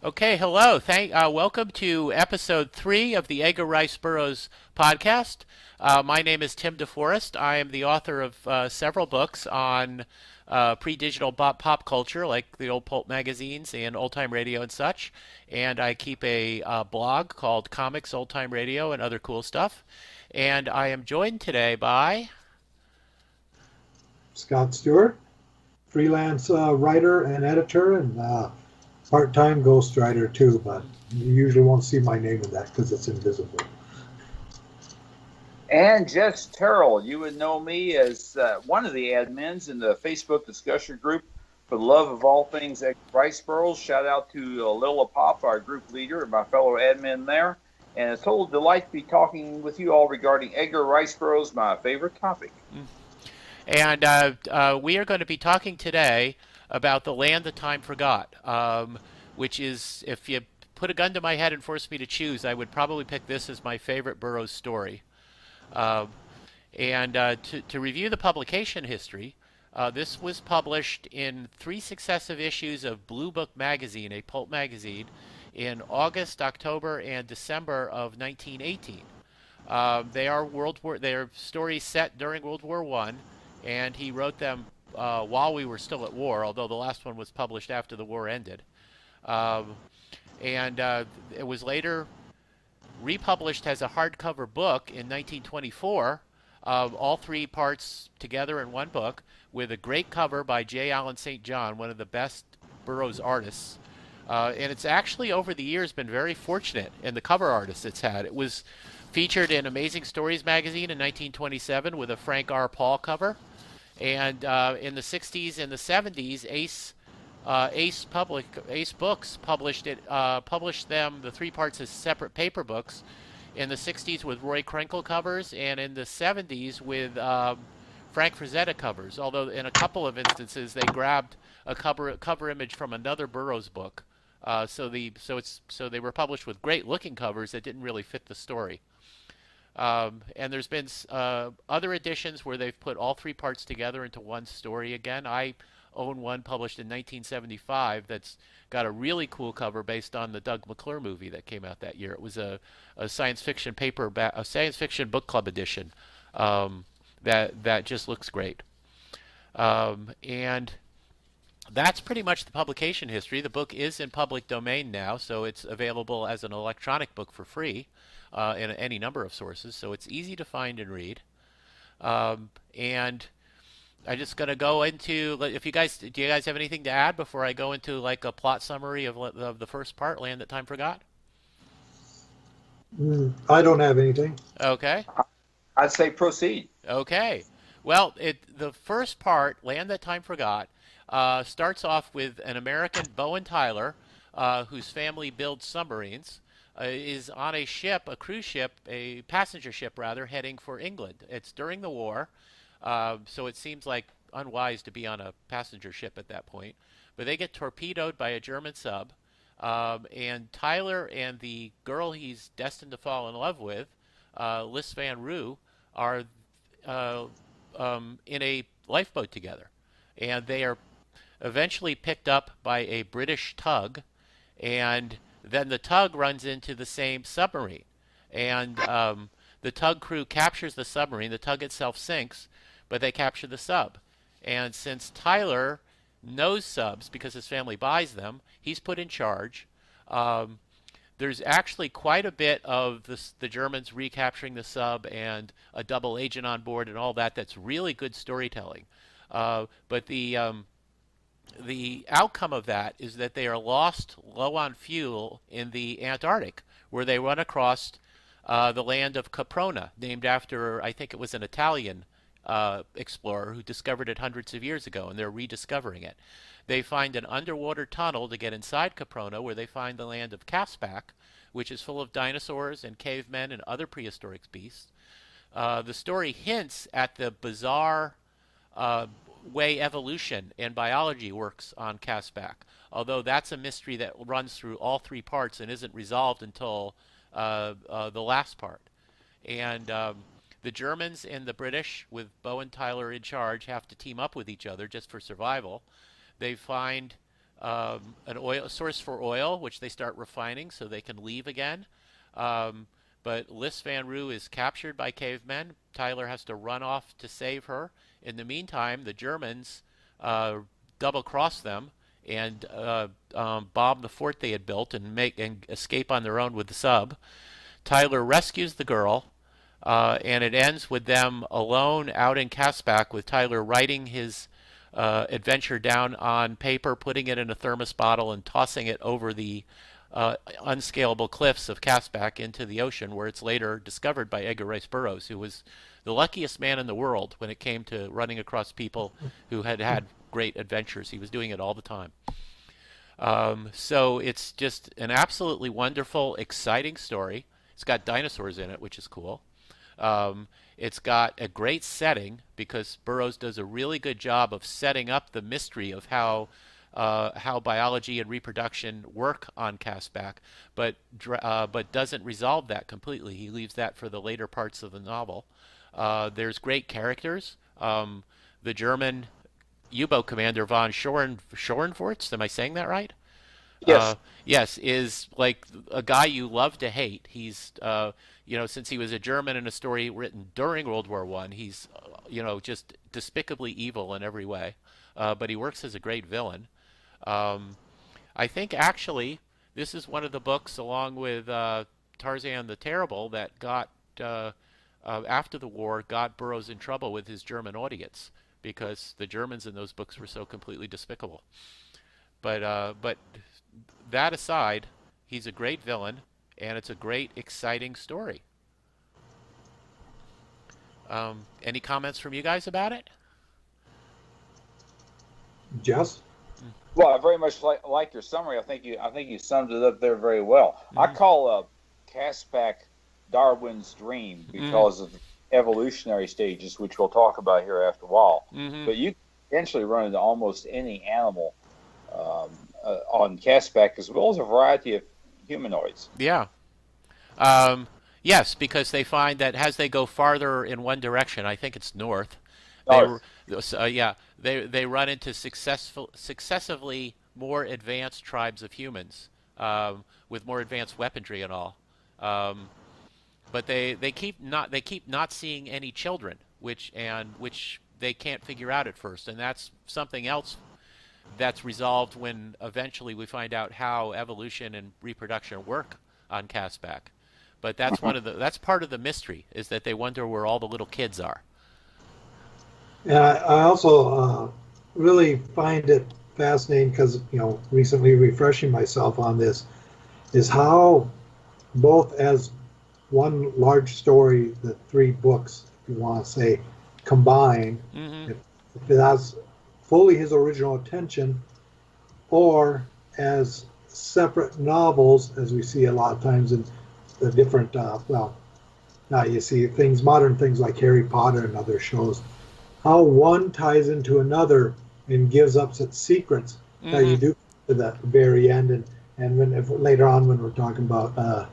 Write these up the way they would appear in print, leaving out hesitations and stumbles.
Okay, hello. Welcome to episode 3 of the Edgar Rice Burroughs podcast. My name is Tim DeForest. I am the author of several books on pre-digital pop culture, like the old pulp magazines and old-time radio and such. And I keep a blog called Comics, Old-Time Radio, and other cool stuff. And I am joined today by... Scott Stewart, freelance writer and editor, and part-time ghostwriter too. But you usually won't see my name in that because it's invisible. And Jess Terrell, you would know me as one of the admins in the Facebook discussion group for the love of all things Edgar Rice Burroughs. Shout out to Lilla Pop, our group leader, and my fellow admin there. And it's a total delight to be talking with you all regarding Edgar Rice Burroughs, my favorite topic. And we are going to be talking today about The Land That Time Forgot, which is, if you put a gun to my head and force me to choose, I would probably pick this as my favorite Burroughs story. To review the publication history, this was published in 3 successive issues of Blue Book magazine, a pulp magazine, in August, October, and December of 1918. They are stories set during World War I, and he wrote them while we were still at war, although the last one was published after the war ended. It was later republished as a hardcover book in 1924, all 3 parts together in one book, with a great cover by J. Allen St. John, one of the best Burroughs artists. And it's actually over the years been very fortunate in the cover artists it's had. It was featured in Amazing Stories magazine in 1927 with a Frank R. Paul cover. And in the 60s and the 70s, Ace Books published them, the 3 parts, as separate paper books. In the 60s with Roy Krenkel covers, and in the 70s with Frank Frazetta covers. Although in a couple of instances they grabbed a cover image from another Burroughs book, so they were published with great looking covers that didn't really fit the story. And there's been other editions where they've put all 3 parts together into one story again. I own one published in 1975 that's got a really cool cover based on the Doug McClure movie that came out that year. It was a science fiction a science fiction book club edition that just looks great. And that's pretty much the publication history. The book is in public domain now, so it's available as an electronic book for free in any number of sources. So it's easy to find and read. And I'm just going to go into, do you guys have anything to add before I go into like a plot summary of the first part, Land That Time Forgot? I don't have anything. Okay. I'd say proceed. Okay. Well, the first part, Land That Time Forgot, starts off with an American, Bowen Tyler, whose family builds submarines, is on a ship, a cruise ship, a passenger ship rather, heading for England. It's during the war. So it seems like unwise to be on a passenger ship at that point. But they get torpedoed by a German sub. And Tyler and the girl he's destined to fall in love with, Liz Van Roo, are in a lifeboat together. And they are eventually picked up by a British tug. And then the tug runs into the same submarine. And the tug crew captures the submarine. The tug itself sinks, but they capture the sub. And since Tyler knows subs because his family buys them, he's put in charge. There's actually quite a bit of the Germans recapturing the sub and a double agent on board and all that. That's really good storytelling. But the outcome of that is that they are lost low on fuel in the Antarctic, where they run across the land of Caprona, named after, I think it was an Italian explorer who discovered it hundreds of years ago, and they're rediscovering it. They find an underwater tunnel to get inside Caprona, where they find the land of Caspak, which is full of dinosaurs and cavemen and other prehistoric beasts. The story hints at the bizarre way evolution and biology works on Caspak, although that's a mystery that runs through all 3 parts and isn't resolved until the last part. And the Germans and the British, with Bowen Tyler in charge, have to team up with each other just for survival. They find an oil source for oil, which they start refining so they can leave again. Um, but Liz Van Roo is captured by cavemen. Tyler has to run off to save her. In the meantime, the Germans double cross them and bomb the fort they had built and escape on their own with the sub. Tyler rescues the girl, and it ends with them alone out in Caspak with Tyler writing his adventure down on paper, putting it in a thermos bottle, and tossing it over the unscalable cliffs of Caspak into the ocean, where it's later discovered by Edgar Rice Burroughs, who was the luckiest man in the world when it came to running across people who had had great adventures. He was doing it all the time. So it's just an absolutely wonderful, exciting story. It's got dinosaurs in it, which is cool. It's got a great setting because Burroughs does a really good job of setting up the mystery of how biology and reproduction work on Caspak, but doesn't resolve that completely. He leaves that for the later parts of the novel. There's great characters. The German U-boat commander von Schoenfurst, am I saying that right? Yes. Yes, is like a guy you love to hate. He's, since he was a German in a story written during World War I, he's, just despicably evil in every way. But he works as a great villain. I think actually this is one of the books, along with Tarzan the Terrible, that got after the war got Burroughs in trouble with his German audience because the Germans in those books were so completely despicable. But that aside, he's a great villain, and it's a great, exciting story. Any comments from you guys about it? Jess? Well, I very much like your summary. I think you summed it up there very well. Mm-hmm. I call Caspak Darwin's dream because of the evolutionary stages, which we'll talk about here after a while. Mm-hmm. But you can eventually run into almost any animal on Caspak, as well as a variety of humanoids. Yeah. Yes, because they find that as they go farther in one direction, I think it's north. They run into successively more advanced tribes of humans with more advanced weaponry and all. But they keep not seeing any children, which they can't figure out at first, and that's something else that's resolved when eventually we find out how evolution and reproduction work on Caspak. But that's that's part of the mystery, is that they wonder where all the little kids are. And I also really find it fascinating because, recently refreshing myself on this, is how both as one large story, the three books, if you want to say, combined, if it has fully his original attention, or as separate novels, as we see a lot of times in the different, now you see modern things like Harry Potter and other shows, how one ties into another and gives up its secrets that you do to the very end. And later on when we're talking about the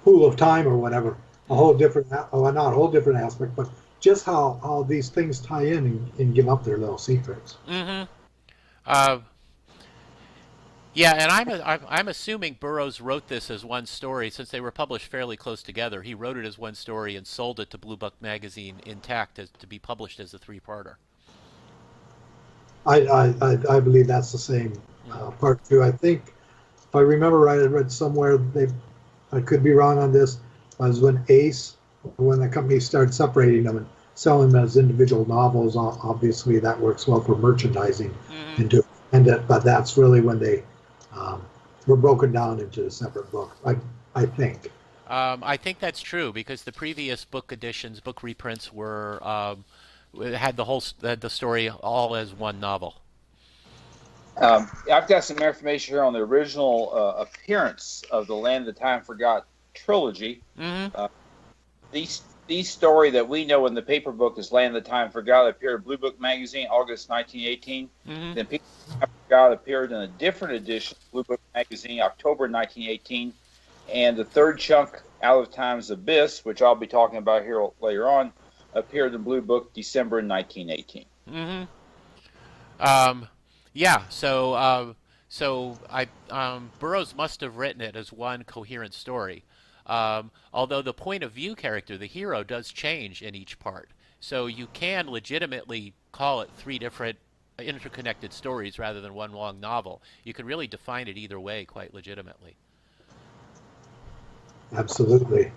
Pool of Time or whatever, a whole different, not a whole different aspect, but just how these things tie in and give up their little secrets. Yeah, and I'm assuming Burroughs wrote this as one story since they were published fairly close together. He wrote it as one story and sold it to Blue Book magazine intact to be published as a three-parter. I believe that's the same part too. I think, if I remember right, I read somewhere I could be wrong on this, was when the company started separating them and selling them as individual novels. Obviously, that works well for merchandising but that's really when they were broken down into a separate book. I think. I think that's true because the previous book editions, book reprints had the story all as one novel. I've got some information here on the original appearance of the Land of Time Forgot trilogy. The story that we know in the paper book is Land of Time Forgot appeared in Blue Book magazine August 1918. Then People of Time Forgot appeared in a different edition of Blue Book magazine October 1918. And the third chunk, Out of Time's Abyss, which I'll be talking about here later on, appeared in Blue Book December 1918. Um, yeah. Burroughs must have written it as one coherent story. Although the point of view character, the hero, does change in each part. So you can legitimately call it three different interconnected stories rather than one long novel. You can really define it either way quite legitimately. Absolutely.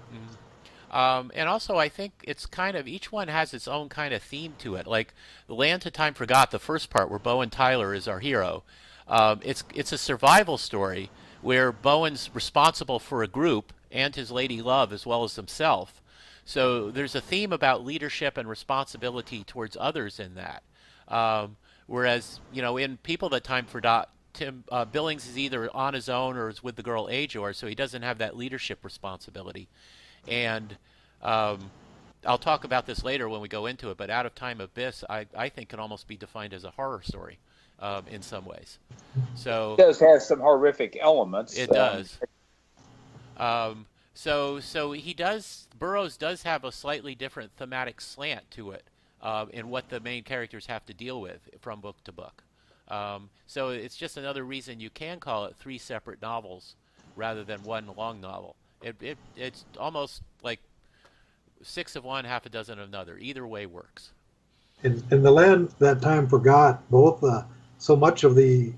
Mhm. And also, I think it's kind of each one has its own kind of theme to it. Like the Land to Time Forgot, the first part where Bowen Tyler is our hero. It's a survival story where Bowen's responsible for a group and his lady love as well as himself. So there's a theme about leadership and responsibility towards others in that. Whereas in People That Time Forgot, Tim Billings is either on his own or is with the girl Ajor, so he doesn't have that leadership responsibility. And um, I'll talk about this later when we go into it, but Out of Time Abyss, I think can almost be defined as a horror story in some ways. It So does have some horrific elements. it does. Burroughs does have a slightly different thematic slant to it in what the main characters have to deal with from book to book. So it's just another reason you can call it three separate novels rather than one long novel. It's almost like six of one, half a dozen of another. Either way works. In the Land That Time Forgot, both so much of the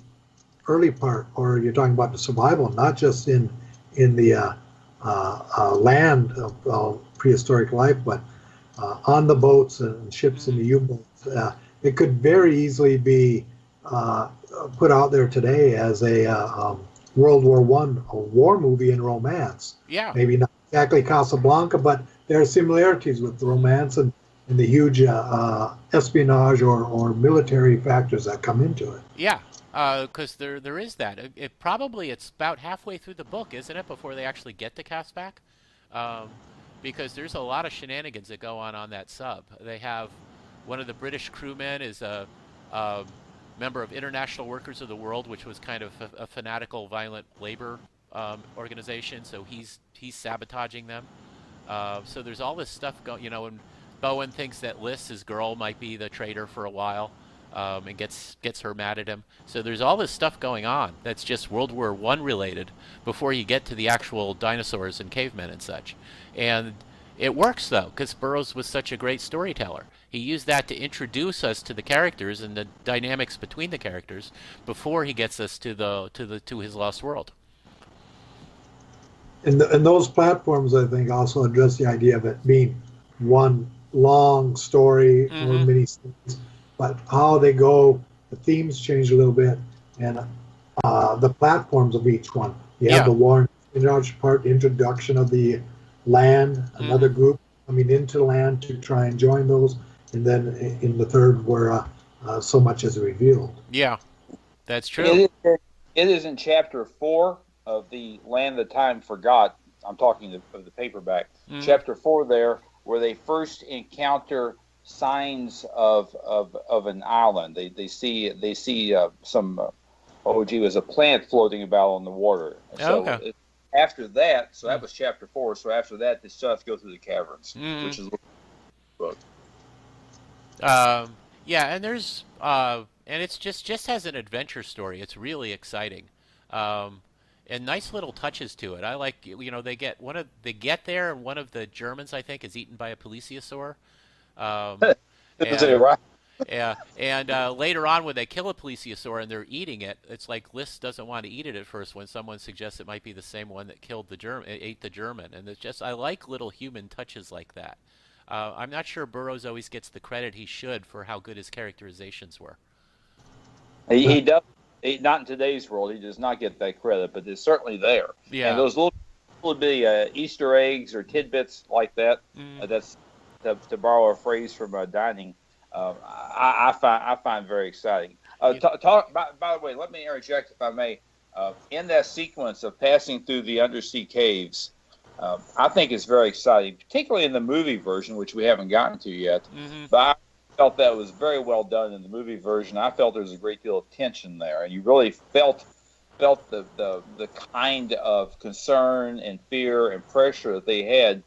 early part, or you're talking about the survival, not just in the land of prehistoric life, but on the boats and ships and the U-boats. It could very easily be put out there today as a World War One, a war movie and romance. Yeah. Maybe not exactly Casablanca, but there are similarities with the romance and the huge espionage or military factors that come into it. Yeah. Because there is that. It's about halfway through the book, isn't it, before they actually get to Caspak? Um, because there's a lot of shenanigans that go on that sub. They have one of the British crewmen is a member of International Workers of the World, which was kind of a fanatical, violent labor organization. So he's sabotaging them. So there's all this stuff going. And Bowen thinks that Liz, his girl, might be the traitor for a while. And gets her mad at him. So there's all this stuff going on that's just World War One related before you get to the actual dinosaurs and cavemen and such. And it works though, because Burroughs was such a great storyteller. He used that to introduce us to the characters and the dynamics between the characters before he gets us to his lost world. And those platforms, I think, also address the idea of it being one long story or mini series, but how they go, the themes change a little bit, and the platforms of each one. You have the war part, introduction of the land, another group coming into land to try and join those, and then in the third where so much is revealed. Yeah, that's true. It is in chapter 4 of the Land That Time Forgot. I'm talking of the paperback. Chapter 4 there, where they first encounter signs of an island. They see some was a plant floating about on the water. So okay. After that, so that was chapter 4. So after that, they still have to go through the caverns, which is a book. Yeah, and there's and it's just as an adventure story. It's really exciting. And nice little touches to it. I like they get there and one of the Germans, I think, is eaten by a plesiosaur. Right. Yeah, and later on when they kill a plesiosaur and they're eating it, it's like List doesn't want to eat it at first when someone suggests it might be the same one that ate the German, and it's just I like little human touches like that. I'm not sure Burroughs always gets the credit he should for how good his characterizations were. He does. Not in today's world. He does not get that credit, but it's certainly there. Yeah. And those little bitty Easter eggs or tidbits like that, that's to borrow a phrase from dining, I find very exciting. By the way, let me interject if I may. In that sequence of passing through the undersea caves, I think it's very exciting, particularly in the movie version, which we haven't gotten to yet. But I felt that was very well done in the movie version. I felt there was a great deal of tension there, and you really felt the kind of concern and fear and pressure that they had,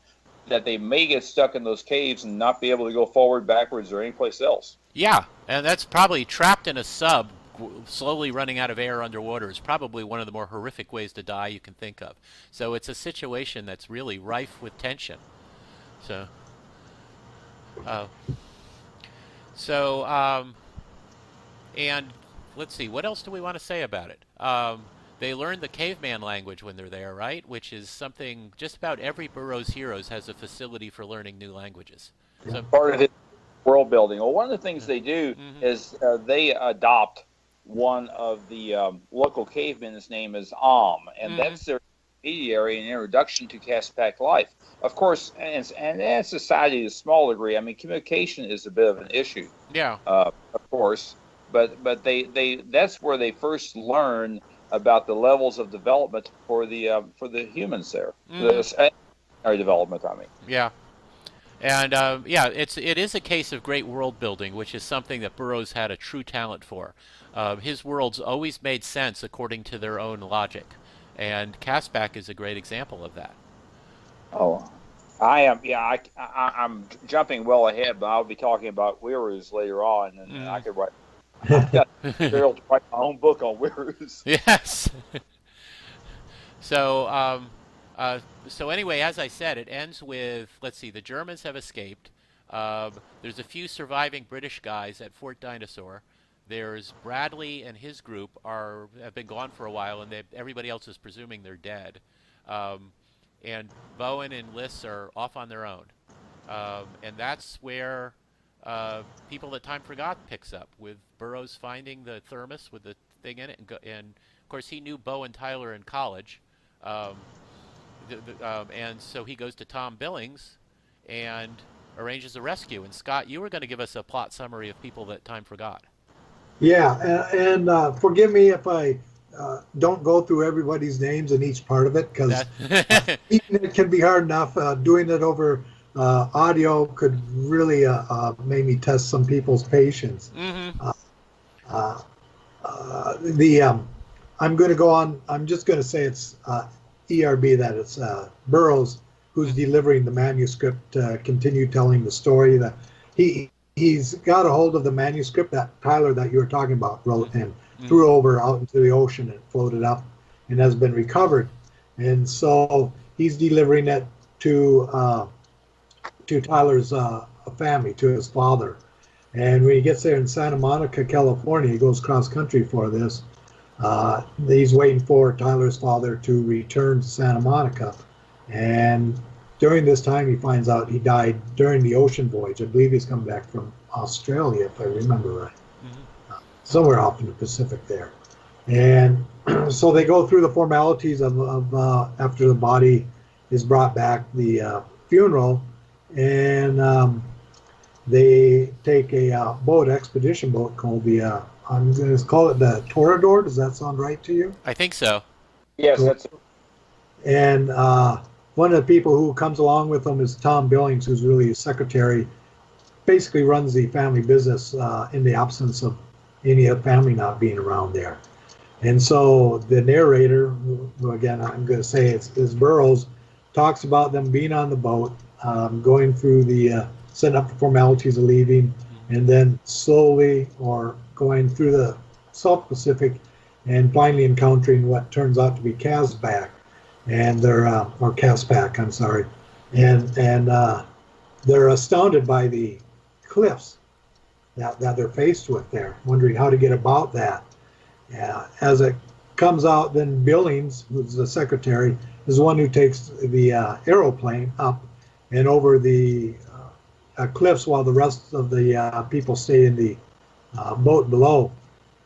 that they may get stuck in those caves and not be able to go forward, backwards, or anyplace else. Yeah, and that's probably trapped in a sub, slowly running out of air underwater is probably one of the more horrific ways to die you can think of. So it's a situation that's really rife with tension. So, uh, so and let's see, what else do we want to say about it? They learn the caveman language when they're there, right? Which is something just about every Burroughs Heroes has a facility for learning new languages. So Part of it, world building. Well, one of the things they do mhm, is they adopt one of the local cavemen. His name is and mhm, that's their intermediary and introduction to Caspak life. Of course, and society to a small degree. I mean, communication is a bit of an issue, yeah, of course, but they that's where they first learn about the levels of development for the humans there, mhm, or development. I mean. yeah. And yeah, it is a case of great world building, which is something that Burroughs had a true talent for. His worlds always made sense according to their own logic, and Caspak is a great example of that. Oh, I am. Yeah, I'm jumping well ahead, but I'll be talking about Weirus later on, and I Mm. could write. I've got material to write my own book on Weirus. Yes. So, so anyway, as I said, it ends with, let's see, the Germans have escaped. There's a few surviving British guys at Fort Dinosaur. There's Bradley and his group have been gone for a while, and everybody else is presuming they're dead. Um, and Bowen and Liss are off on their own. And that's where People That Time Forgot picks up, with Burroughs finding the thermos with the thing in it, and of course he knew Bo and Tyler in college. Um, and so he goes to Tom Billings and arranges a rescue. And Scott, you were going to give us a plot summary of People That Time Forgot. Yeah, and forgive me if I don't go through everybody's names in each part of it, because That it can be hard enough. Doing it over audio could really make me test some people's patience. mm-hmm. Uh, the I'm going to go on. I'm just going to say it's ERB, that it's Burroughs who's delivering the manuscript to continue telling the story. That he's got a hold of the manuscript that Tyler, that you were talking about, wrote and threw over out into the ocean and floated up and has been recovered. And so he's delivering it to Tyler's family, to his father. And when he gets there in Santa Monica, California, he goes cross country for this. He's waiting for Tyler's father to return to Santa Monica. And during this time, he finds out he died during the ocean voyage. I believe he's come back from Australia, if I remember right. Mm-hmm. Somewhere off in the Pacific there. And so they go through the formalities of after the body is brought back, the funeral, and they take a expedition boat called the, I'm going to call it the Torador. Does that sound right to you? I think so. Yes, that's And one of the people who comes along with them is Tom Billings, who's really his secretary, basically runs the family business in the absence of any of the family not being around there. And so the narrator, who again I'm going to say is Burroughs, talks about them being on the boat, going through the setting up the formalities of leaving, and then slowly or going through the South Pacific and finally encountering what turns out to be Caspak, and they're or Caspak, I'm sorry, and they're astounded by the cliffs that they're faced with there, wondering how to get about that. As it comes out, then Billings, who's the secretary, is the one who takes the aeroplane up and over the cliffs while the rest of the people stay in the boat below.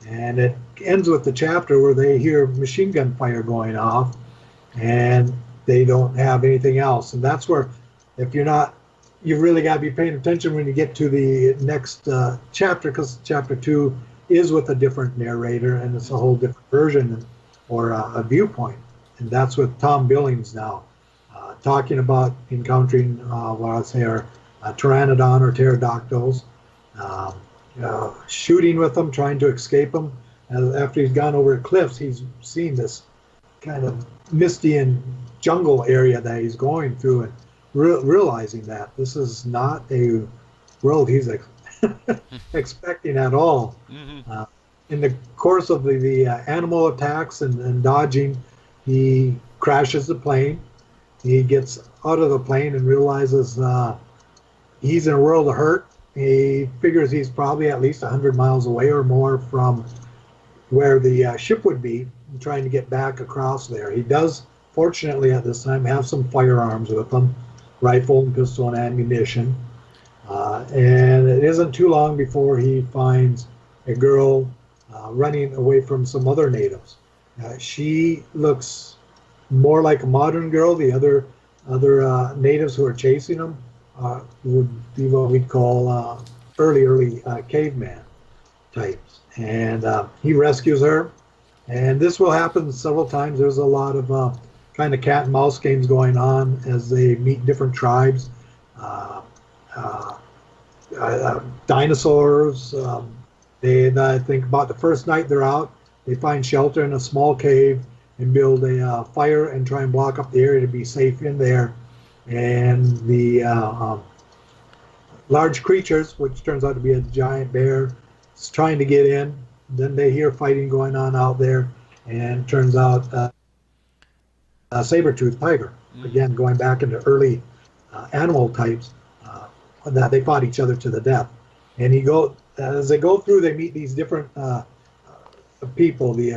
And it ends with the chapter where they hear machine gun fire going off and they don't have anything else. And that's where, if you're not, you've really got to be paying attention when you get to the next chapter, because chapter 2 is with a different narrator and it's a whole different version or a viewpoint. And that's with Tom Billings now, talking about encountering what I'd say are pteranodon or pterodactyls, shooting with them, trying to escape them. And after he's gone over the cliffs, he's seen this kind of misty and jungle area that he's going through, and realizing that this is not a world he's expecting at all. Mm-hmm. In the course of the animal attacks and dodging, he crashes the plane. He gets out of the plane and realizes he's in a world of hurt. He figures he's probably at least 100 miles away or more from where the ship would be, trying to get back across there. He does, fortunately at this time, have some firearms with him, rifle and pistol and ammunition. And it isn't too long before he finds a girl running away from some other natives. She looks more like a modern girl. The other natives who are chasing him would be what we'd call early caveman types. And he rescues her. And this will happen several times. There's a lot of kind of cat and mouse games going on as they meet different tribes. Dinosaurs. I think about the first night they're out, they find shelter in a small cave and build a fire and try and block up the area to be safe in there. And the large creatures, which turns out to be a giant bear, is trying to get in. Then they hear fighting going on out there, and turns out a saber-toothed tiger. Again, going back into early animal types, that they fought each other to the death. And as they go through, they meet these different people, the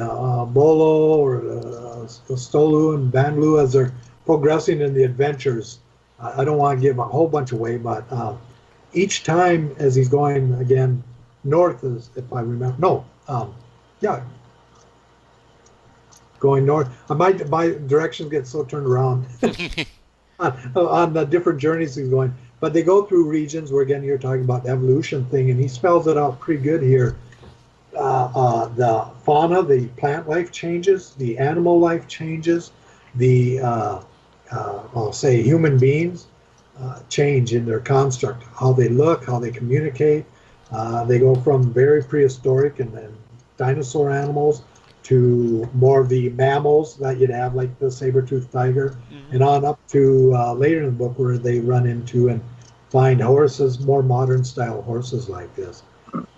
Bolo or the Stolu and Banlu, as they're progressing in the adventures. I don't want to give a whole bunch away, but each time as he's going again north, if I remember, going north. My directions get so turned around on the different journeys he's going. But they go through regions where, again, you're talking about the evolution thing, and he spells it out pretty good here. The fauna, the plant life changes, the animal life changes, the, I'll say, human beings change in their construct, how they look, how they communicate. They go from very prehistoric and dinosaur animals to more of the mammals that you'd have, like the saber-toothed tiger, and on up to later in the book where they run into and find horses, more modern style horses like this.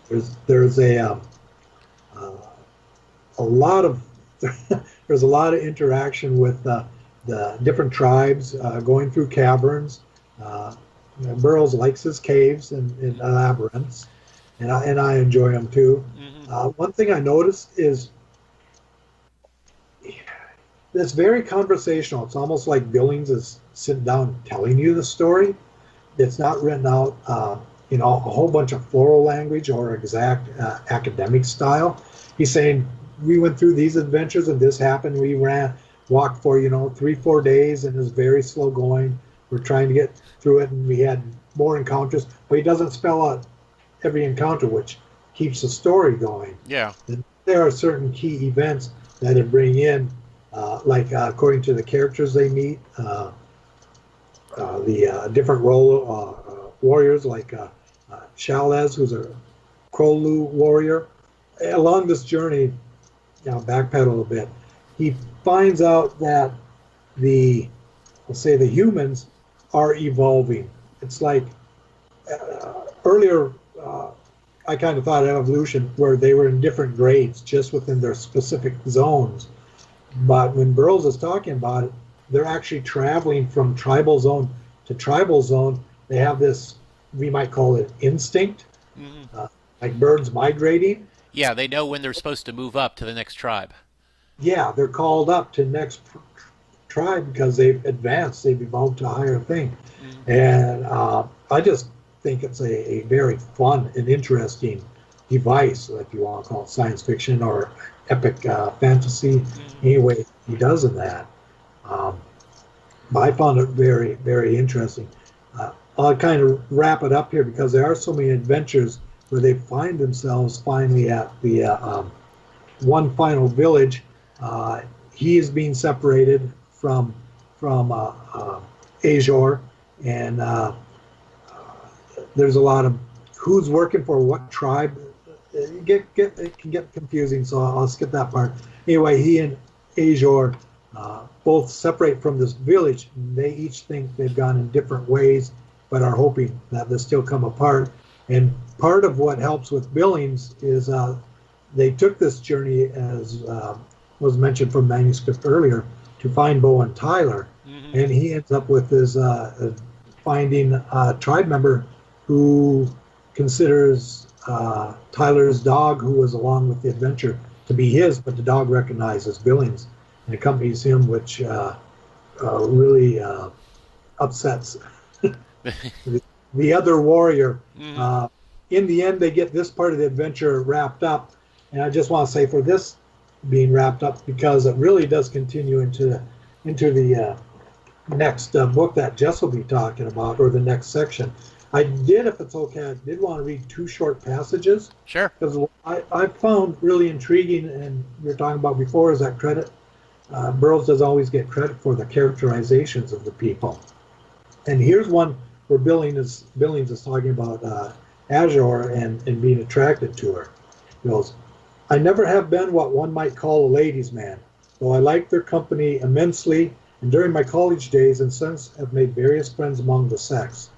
There's a lot of there's a lot of interaction with the different tribes going through caverns. Burroughs likes his caves and labyrinths, and I enjoy them too. One thing I noticed is it's very conversational. It's almost like Billings is sitting down telling you the story. It's not written out, a whole bunch of floral language or exact academic style. He's saying, we went through these adventures and this happened. We walked for, 3-4 days, and it was very slow going. We're trying to get through it, and we had more encounters. But he doesn't spell out every encounter, which keeps the story going. Yeah. And there are certain key events that it bring in, according to the characters they meet, the different role warriors, like Shalez, who's a Krolu warrior. Along this journey, backpedal a little bit, he finds out that the humans are evolving. It's like earlier, I kind of thought of evolution where they were in different grades just within their specific zones. But when Burroughs is talking about it, they're actually traveling from tribal zone to tribal zone. They have this, we might call it instinct, like birds migrating. Yeah, they know when they're supposed to move up to the next tribe. Yeah, they're called up to next tribe because they've advanced, they've evolved to a higher thing. And I just think it's a very fun and interesting device, if you want to call it science fiction or epic fantasy. Anyway, he does in that. I found it very, very interesting. I'll kind of wrap it up here because there are so many adventures where they find themselves finally at the one final village. He is being separated from Azure, and there's a lot of who's working for what tribe. It can get confusing, so I'll skip that part. Anyway, he and Azure both separate from this village. They each think they've gone in different ways, but are hoping that they'll still come apart. And part of what helps with Billings is they took this journey, as was mentioned from manuscript earlier, to find Bo and Tyler. Mm-hmm. And he ends up with his finding a tribe member who considers Tyler's dog, who was along with the adventure, to be his, but the dog recognizes Billings and accompanies him, which really upsets the other warrior. Mm-hmm. In the end, they get this part of the adventure wrapped up, and I just want to say for this being wrapped up, because it really does continue into the next book that Jess will be talking about, or the next section. I did, if it's okay, I did want to read 2 short passages. Sure. Because I found really intriguing, and we were talking about before, is that credit. Burroughs does always get credit for the characterizations of the people. And here's one where Billings is talking about Azure and being attracted to her. He goes, "I never have been what one might call a ladies' man, though I like their company immensely, and during my college days and since have made various friends among the sex.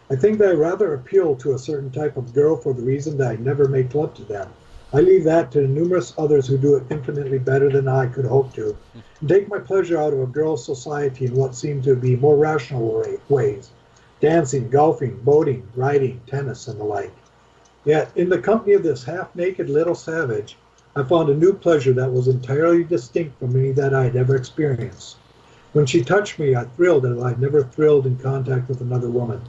I think that I rather appeal to a certain type of girl for the reason that I never make love to them. I leave that to the numerous others who do it infinitely better than I could hope to, and take my pleasure out of a girl's society in what seem to be more rational ways: dancing, golfing, boating, riding, tennis, and the like. Yet, in the company of this half-naked little savage, I found a new pleasure that was entirely distinct from any that I had ever experienced. When she touched me, I thrilled as I had never thrilled in contact with another woman.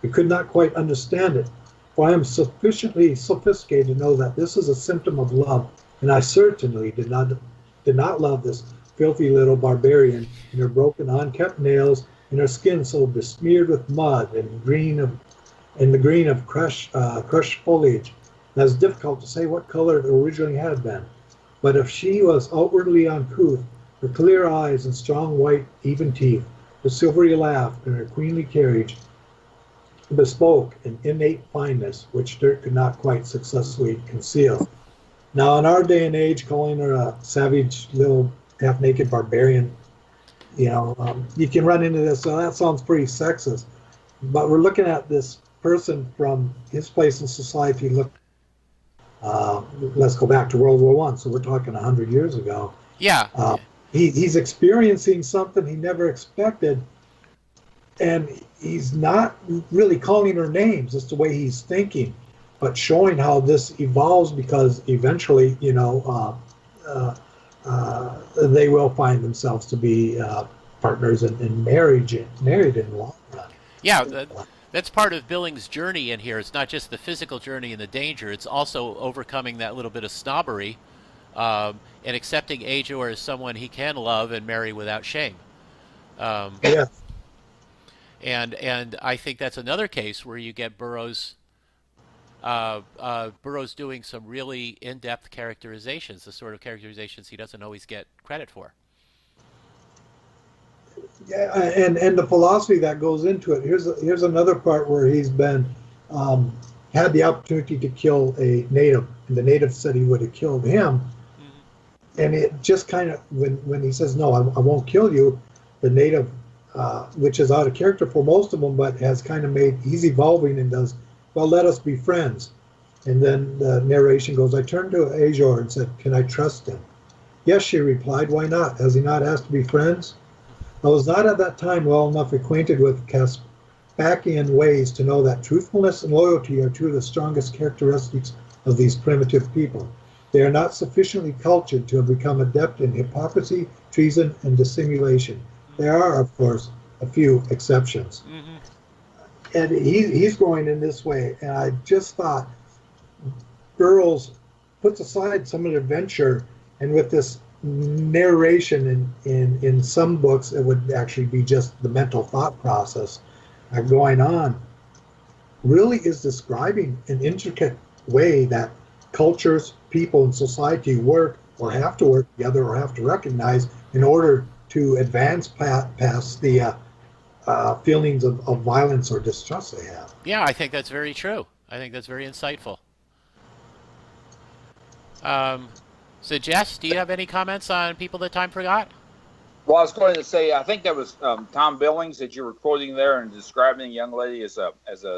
I could not quite understand it, for I am sufficiently sophisticated to know that this is a symptom of love, and I certainly did not love this filthy little barbarian in her broken, unkept nails, and her skin so besmeared with mud and the green of crushed foliage. It is difficult to say what color it originally had been. But if she was outwardly uncouth, her clear eyes and strong white even teeth, her silvery laugh and her queenly carriage bespoke an innate fineness which dirt could not quite successfully conceal. Now, in our day and age, calling her a savage little half-naked barbarian, you can run into this. So that sounds pretty sexist. But we're looking at this person from his place in society. Let's go back to World War I. So we're talking 100 years ago. Yeah. He's experiencing something he never expected, and he's not really calling her names. It's the way he's thinking, but showing how this evolves, because eventually, they will find themselves to be partners in married in the long run. Yeah, that's part of Billings' journey in here. It's not just the physical journey and the danger. It's also overcoming that little bit of snobbery and accepting Azure as someone he can love and marry without shame. Yeah. And I think that's another case where you get Burroughs doing some really in-depth characterizations, the sort of characterizations he doesn't always get credit for. Yeah, and the philosophy that goes into it. Here's another part where he's been had the opportunity to kill a native, and the native said he would have killed him. Mm-hmm. And it just kind of, when he says, no, I won't kill you, the native, which is out of character for most of them, but has kind of he's evolving and does, well, let us be friends. And then the narration goes, I turned to Azure and said, can I trust him? Yes, she replied, why not? Has he not asked to be friends? I was not at that time well enough acquainted with Caspakian ways to know that truthfulness and loyalty are two of the strongest characteristics of these primitive people. They are not sufficiently cultured to have become adept in hypocrisy, treason, and dissimulation. There are, of course, a few exceptions. Mm-hmm. And he's going in this way, and I just thought Burroughs puts aside some of the adventure, and with this narration in some books, it would actually be just the mental thought process going on, really is describing an intricate way that cultures, people, and society work or have to work together or have to recognize in order to advance past the feelings of violence or distrust they have. Yeah, I think that's very true. I think that's very insightful. So, Jess, do you have any comments on People That Time Forgot? Well, I was going to say, I think that was Tom Billings that you were quoting there and describing the young lady as a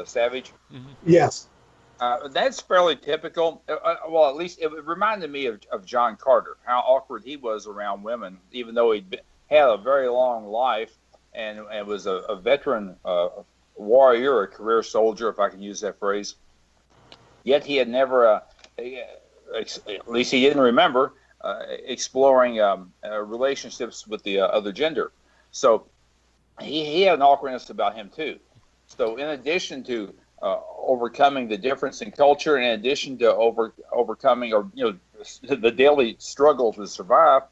savage. Mm-hmm. Yes. That's fairly typical. Well, at least it reminded me of John Carter, how awkward he was around women, even though had a very long life and was a veteran warrior, a career soldier, if I can use that phrase. Yet he had never, at least he didn't remember, exploring relationships with the other gender. So he had an awkwardness about him too. So in addition to overcoming the difference in culture, in addition to overcoming or the daily struggle to survive,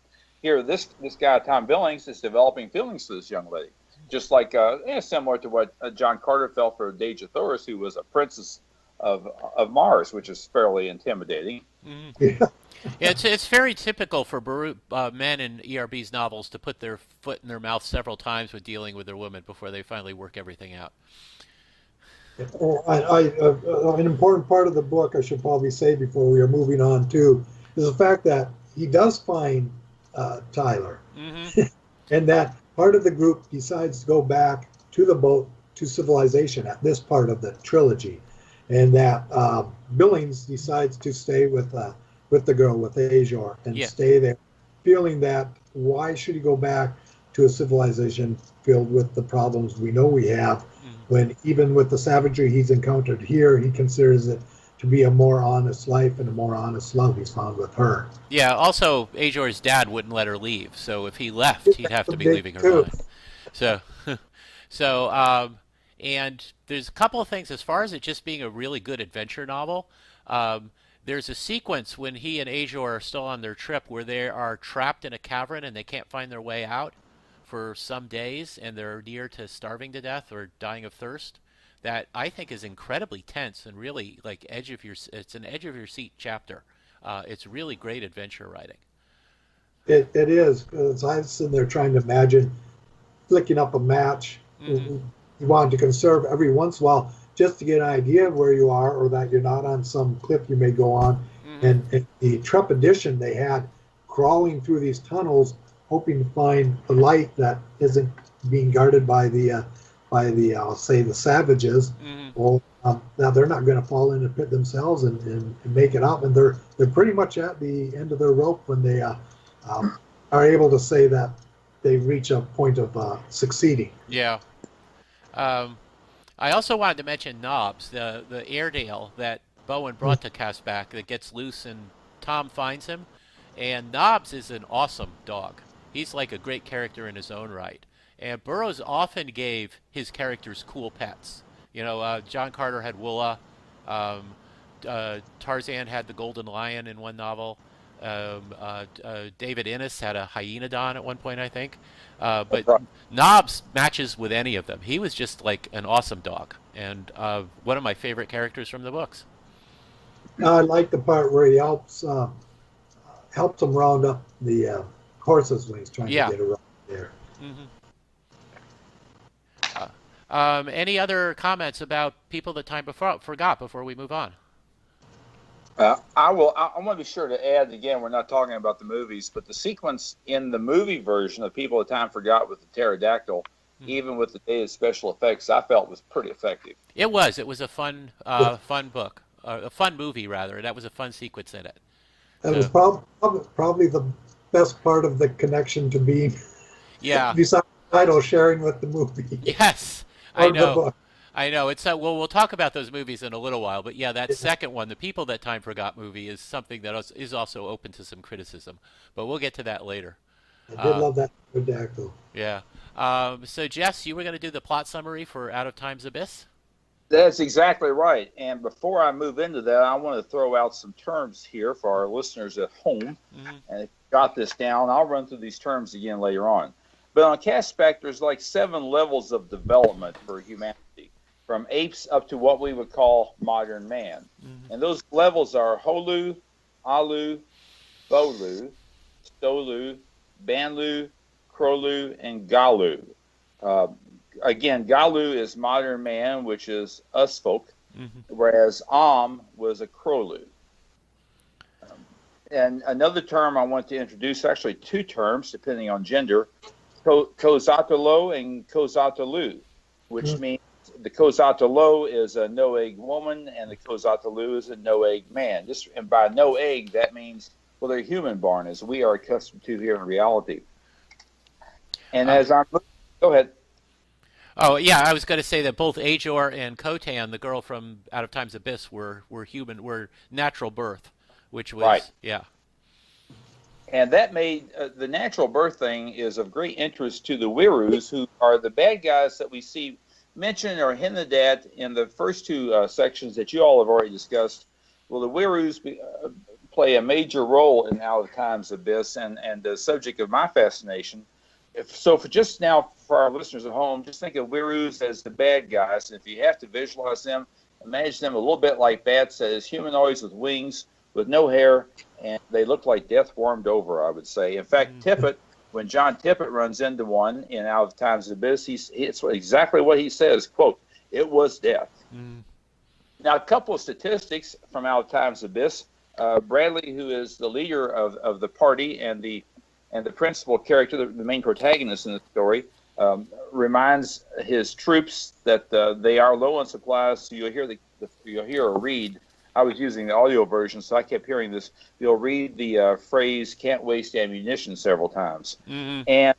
here this guy Tom Billings is developing feelings for this young lady, just like similar to what John Carter felt for Dejah Thoris, who was a princess of Mars, which is fairly intimidating. Mm-hmm. Yeah, it's very typical for men in ERB's novels to put their foot in their mouth several times with dealing with their women before they finally work everything out. An important part of the book, I should probably say before we are moving on too, is the fact that he does find Tyler, mm-hmm. and that part of the group decides to go back to the boat to civilization at this part of the trilogy, and that Billings decides to stay with the girl, with Azor, and stay there, feeling that why should he go back to a civilization filled with the problems we know we have, when even with the savagery he's encountered here, he considers it to be a more honest life and a more honest love he's found with her. Yeah, also, Azor's dad wouldn't let her leave, so if he left, he'd have to be leaving her behind. And there's a couple of things, as far as it just being a really good adventure novel. There's a sequence when he and Azor are still on their trip where they are trapped in a cavern and they can't find their way out for some days, and they're near to starving to death or dying of thirst. That I think is incredibly tense and really like it's an edge of your seat chapter. It's really great adventure writing. It is, because I was sitting there trying to imagine flicking up a match. Mm-hmm. You wanted to conserve every once in a while just to get an idea of where you are, or that you're not on some cliff you may go on. Mm-hmm. And the trepidation they had crawling through these tunnels, hoping to find the light that isn't being guarded by the I'll say the savages. Mm-hmm. Well, now they're not going to fall in a pit themselves and make it out, and they're pretty much at the end of their rope when they are able to say that they reach a point of succeeding. Yeah. I also wanted to mention Knobs, the Airedale that Bowen brought to Caspak that gets loose and Tom finds him. And Knobs is an awesome dog. He's like a great character in his own right. And Burroughs often gave his characters cool pets. John Carter had Woola. Tarzan had the Golden Lion in one novel. David Innes had a Hyenodon at one point, I think. But Knobs matches with any of them. He was just like an awesome dog, and one of my favorite characters from the books. I like the part where he helps them round up the horses when he's trying to get around there. Mm-hmm. Any other comments about People That Time Forgot before we move on? I want to be sure to add, again, we're not talking about the movies, but the sequence in the movie version of People That Time Forgot with the pterodactyl, even with the dated special effects, I felt was pretty effective. It was a fun book, a fun movie rather. That was a fun sequence in it. That was probably the best part of the connection to being, besides the title, sharing with the movie. Yes, I know. I know. It's we'll talk about those movies in a little while, but that second one, the People That Time Forgot movie, is something that is also open to some criticism, but we'll get to that later. I did love that pterodactyl. Yeah. So Jess, you were going to do the plot summary for Out of Time's Abyss? That's exactly right. And before I move into that, I want to throw out some terms here for our listeners at home. Mm-hmm. And if you got this down, I'll run through these terms again later on. But on Caspak, there's like 7 levels of development for humanity, from apes up to what we would call modern man. Mm-hmm. And those levels are Holu, Alu, Bolu, Stolu, Banlu, Krolu, and Galu. Again, Galu is modern man, which is us folk, whereas was a Krolu. And another term I want to introduce, actually 2 terms, depending on gender, Kozatalo and Kozatalu, which means the Kozatalo is a no-egg woman, and the Kozatalu is a no-egg man. And by no egg, that means, well, they're human born, as we are accustomed to here in reality. And go ahead. Oh, yeah, I was going to say that both Ajor and Kotan, the girl from Out of Time's Abyss, were natural birth, which was, right. Yeah. And that made the natural birth thing is of great interest to the Wirus, who are the bad guys that we see mentioned or hinted at in the first two sections that you all have already discussed. Well, the Wirus play a major role in Out of Time's Abyss and the subject of my fascination. So for our listeners at home, just think of Wirus as the bad guys. And if you have to visualize them, imagine them a little bit like Bat says, humanoids with wings, with no hair, and they look like death warmed over, I would say. In fact, Tippett, when John Tippett runs into one in Out of Time's Abyss, it's exactly what he says, quote, "It was death." Now, a couple of statistics from Out of Time's Abyss. Bradley, who is the leader of the party and the principal character, the main protagonist in the story, reminds his troops that they are low on supplies. So you'll hear a read. I was using the audio version, so I kept hearing this. You'll read the phrase "can't waste ammunition" several times. And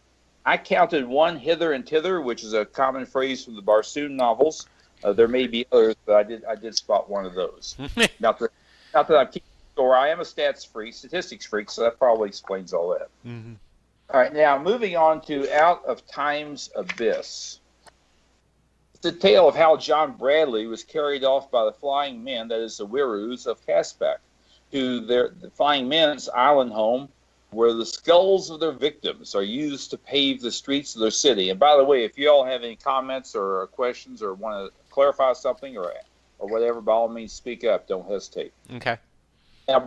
I counted one hither and thither, which is a common phrase from the Barsoom novels. There may be others, but I did spot one of those. Not that I'm keeping score. I am a statistics freak, so that probably explains all that. All right, now moving on to Out of Time's Abyss. The tale of how John Bradley was carried off by the flying men, that is the Wirus of Caspak, to the flying men's island home, where the skulls of their victims are used to pave the streets of their city. And by the way, if you all have any comments or questions or want to clarify something or whatever, by all means, speak up. Don't hesitate. Okay. Now,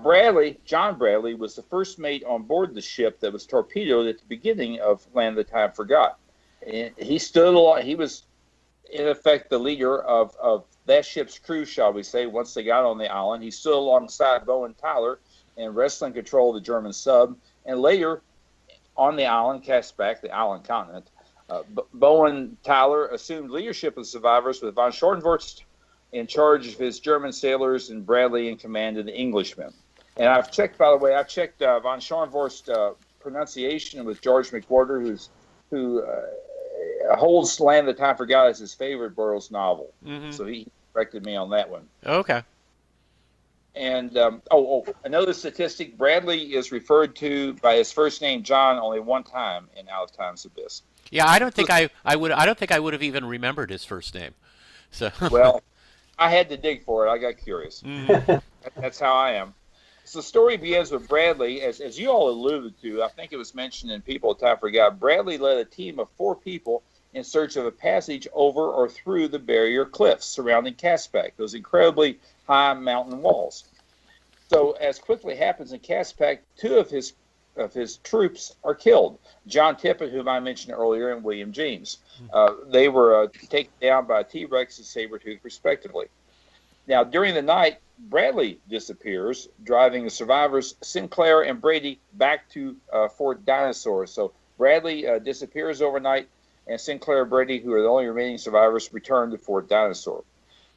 John Bradley, was the first mate on board the ship that was torpedoed at the beginning of Land of the Time Forgot. And he was, in effect, the leader of that ship's crew, shall we say, once they got on the island. He stood alongside Bowen Tyler in wrestling control of the German sub. And later, on the island, Caspak, the island continent, Bowen Tyler assumed leadership of the survivors with von Schornvorst in charge of his German sailors and Bradley in command of the Englishmen. And I've checked, by the way, von Schornvorst's pronunciation with George McWhorter, who holds Land of the Time Forgot as his favorite Burroughs novel. So he corrected me on that one. Okay. And another statistic: Bradley is referred to by his first name John only one time in Out of Time's Abyss. Yeah, I don't think I would have even remembered his first name. So well, I had to dig for it. I got curious. That's how I am. So the story begins with Bradley, as you all alluded to. I think it was mentioned in People of Time Forgot. Bradley led a team of 4 people in search of a passage over or through the barrier cliffs surrounding Caspak, those incredibly high mountain walls. So, as quickly happens in Caspak, 2 of his troops are killed. John Tippett, whom I mentioned earlier, and William James. They were taken down by a T-Rex and Sabretooth, respectively. Now, during the night, Bradley disappears, driving the survivors Sinclair and Brady back to Fort Dinosaur. So Bradley disappears overnight, and Sinclair and Brady, who are the only remaining survivors, return to Fort Dinosaur.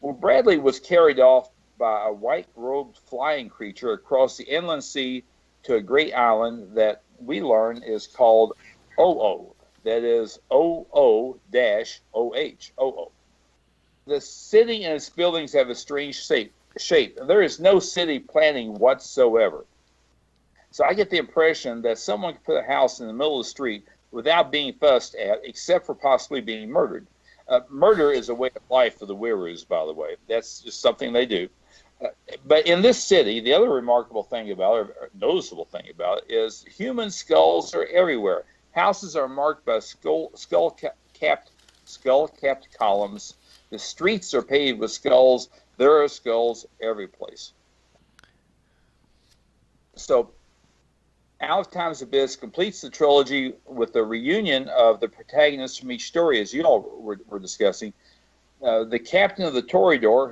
Well, Bradley was carried off by a white-robed flying creature across the inland sea to a great island that we learn is called OO. That is OO-OH. OO. The city and its buildings have a strange shape. There is no city planning whatsoever. So I get the impression that someone could put a house in the middle of the street without being fussed at, except for possibly being murdered. Murder is a way of life for the Wirus, by the way. That's just something they do. But in this city, the other remarkable thing about it, or noticeable thing about it, is human skulls are everywhere. Houses are marked by skull-capped columns. The streets are paved with skulls. There are skulls every place. So, Out of Time's Abyss completes the trilogy with the reunion of the protagonists from each story, as you all were discussing. The captain of the Toreador,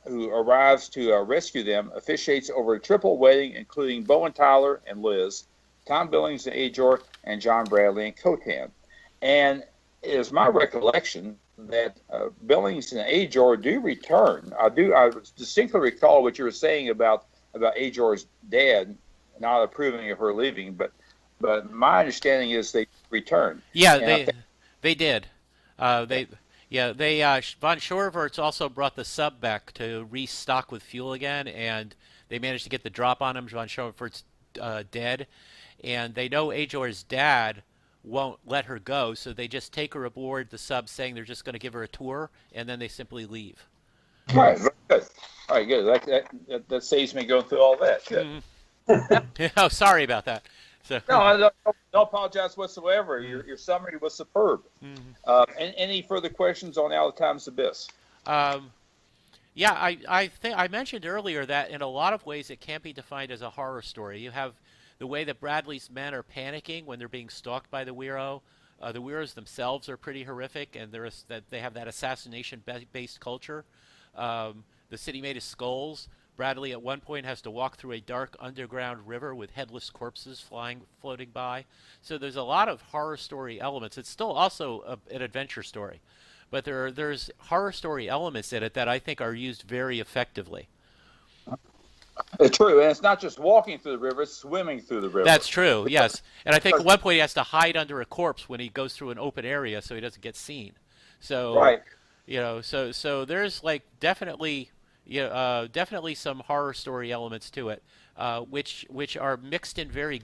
who arrives to rescue them, officiates over a triple wedding, including Bowen Tyler and Liz, Tom Billings and Ajor, and John Bradley and Kotan. And it is my recollection that Billings and Ajor do return. I distinctly recall what you were saying about Ajor's dad not approving of her leaving, but my understanding is they returned. Yeah, And they did. They von Schorvertz also brought the sub back to restock with fuel again, and they managed to get the drop on him. Von Schorvertz dead, and they know Ajor's dad won't let her go, so they just take her aboard the sub, saying they're just going to give her a tour, and then they simply leave. All right, very good. All right, good. That saves me going through all that. Good. Oh, sorry about that. So. No, I don't apologize whatsoever. Your summary was superb. Any further questions on Out of Time's Abyss? Yeah, I think I mentioned earlier that in a lot of ways it can't be defined as a horror story. You have the way that Bradley's men are panicking when they're being stalked by the Weiro. The Weiros themselves are pretty horrific, and they have that assassination-based culture. The city made of skulls. Bradley at one point has to walk through a dark underground river with headless corpses floating by. So there's a lot of horror story elements. It's still also an adventure story, but there's horror story elements in it that I think are used very effectively. It's true, and it's not just walking through the river; it's swimming through the river. That's true, yes. And I think at one point he has to hide under a corpse when he goes through an open area so he doesn't get seen. So, right. So there's like definitely some horror story elements to it, which are mixed in very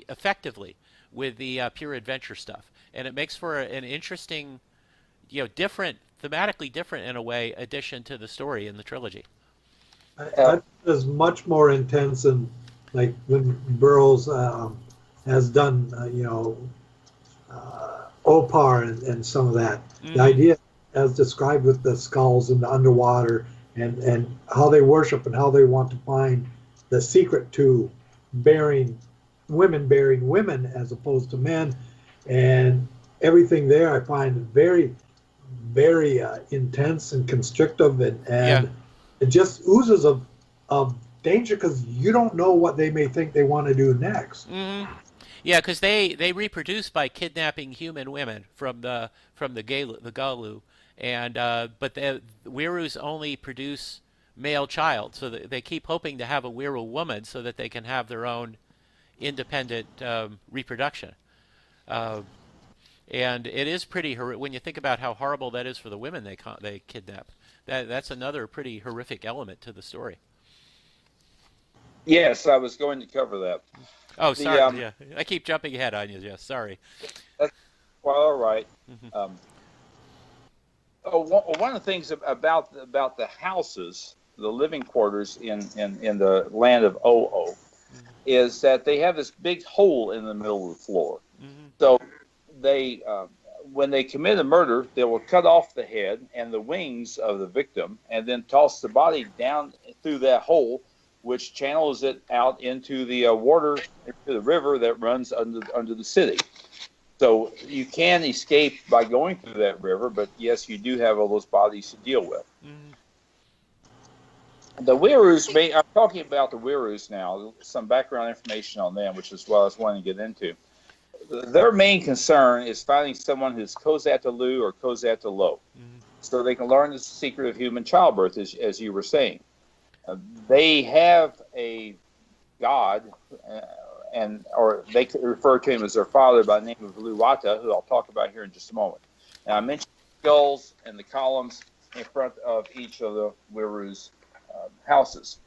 effectively with the pure adventure stuff, and it makes for an interesting, thematically different in a way, addition to the story in the trilogy. That is much more intense than like when Burroughs has done, Opar and some of that. The idea, as described with the skulls in the underwater and how they worship and how they want to find the secret to bearing women as opposed to men, and everything there I find very, very intense and constrictive, and it just oozes of danger because you don't know what they may think they want to do next. Mm-hmm. Yeah, because they reproduce by kidnapping human women from the Galu, and but the Wirus only produce male child, so they keep hoping to have a Wiru woman so that they can have their own independent reproduction. And it is pretty horrific when you think about how horrible that is for the women they kidnap. That's another pretty horrific element to the story. Yes, I was going to cover that. Oh, sorry. I keep jumping ahead on you. Yes, sorry. Well, all right. Mm-hmm. One of the things about the houses, the living quarters in the land of Oo, is that they have this big hole in the middle of the floor. Mm-hmm. So they, when they commit a murder, they will cut off the head and the wings of the victim, and then toss the body down through that hole, which channels it out into the water, into the river that runs under the city. So you can escape by going through that river, but yes, you do have all those bodies to deal with. Mm-hmm. The Wirus, I'm talking about the Wirus now, some background information on them, which is what I was wanting to get into. Their main concern is finding someone who's Kozatalu or Kozatalo, so they can learn the secret of human childbirth, as you were saying. They have a god, or they could refer to him as their father by the name of Luwata, who I'll talk about here in just a moment. Now, I mentioned the skulls and the columns in front of each of the Wiru's houses.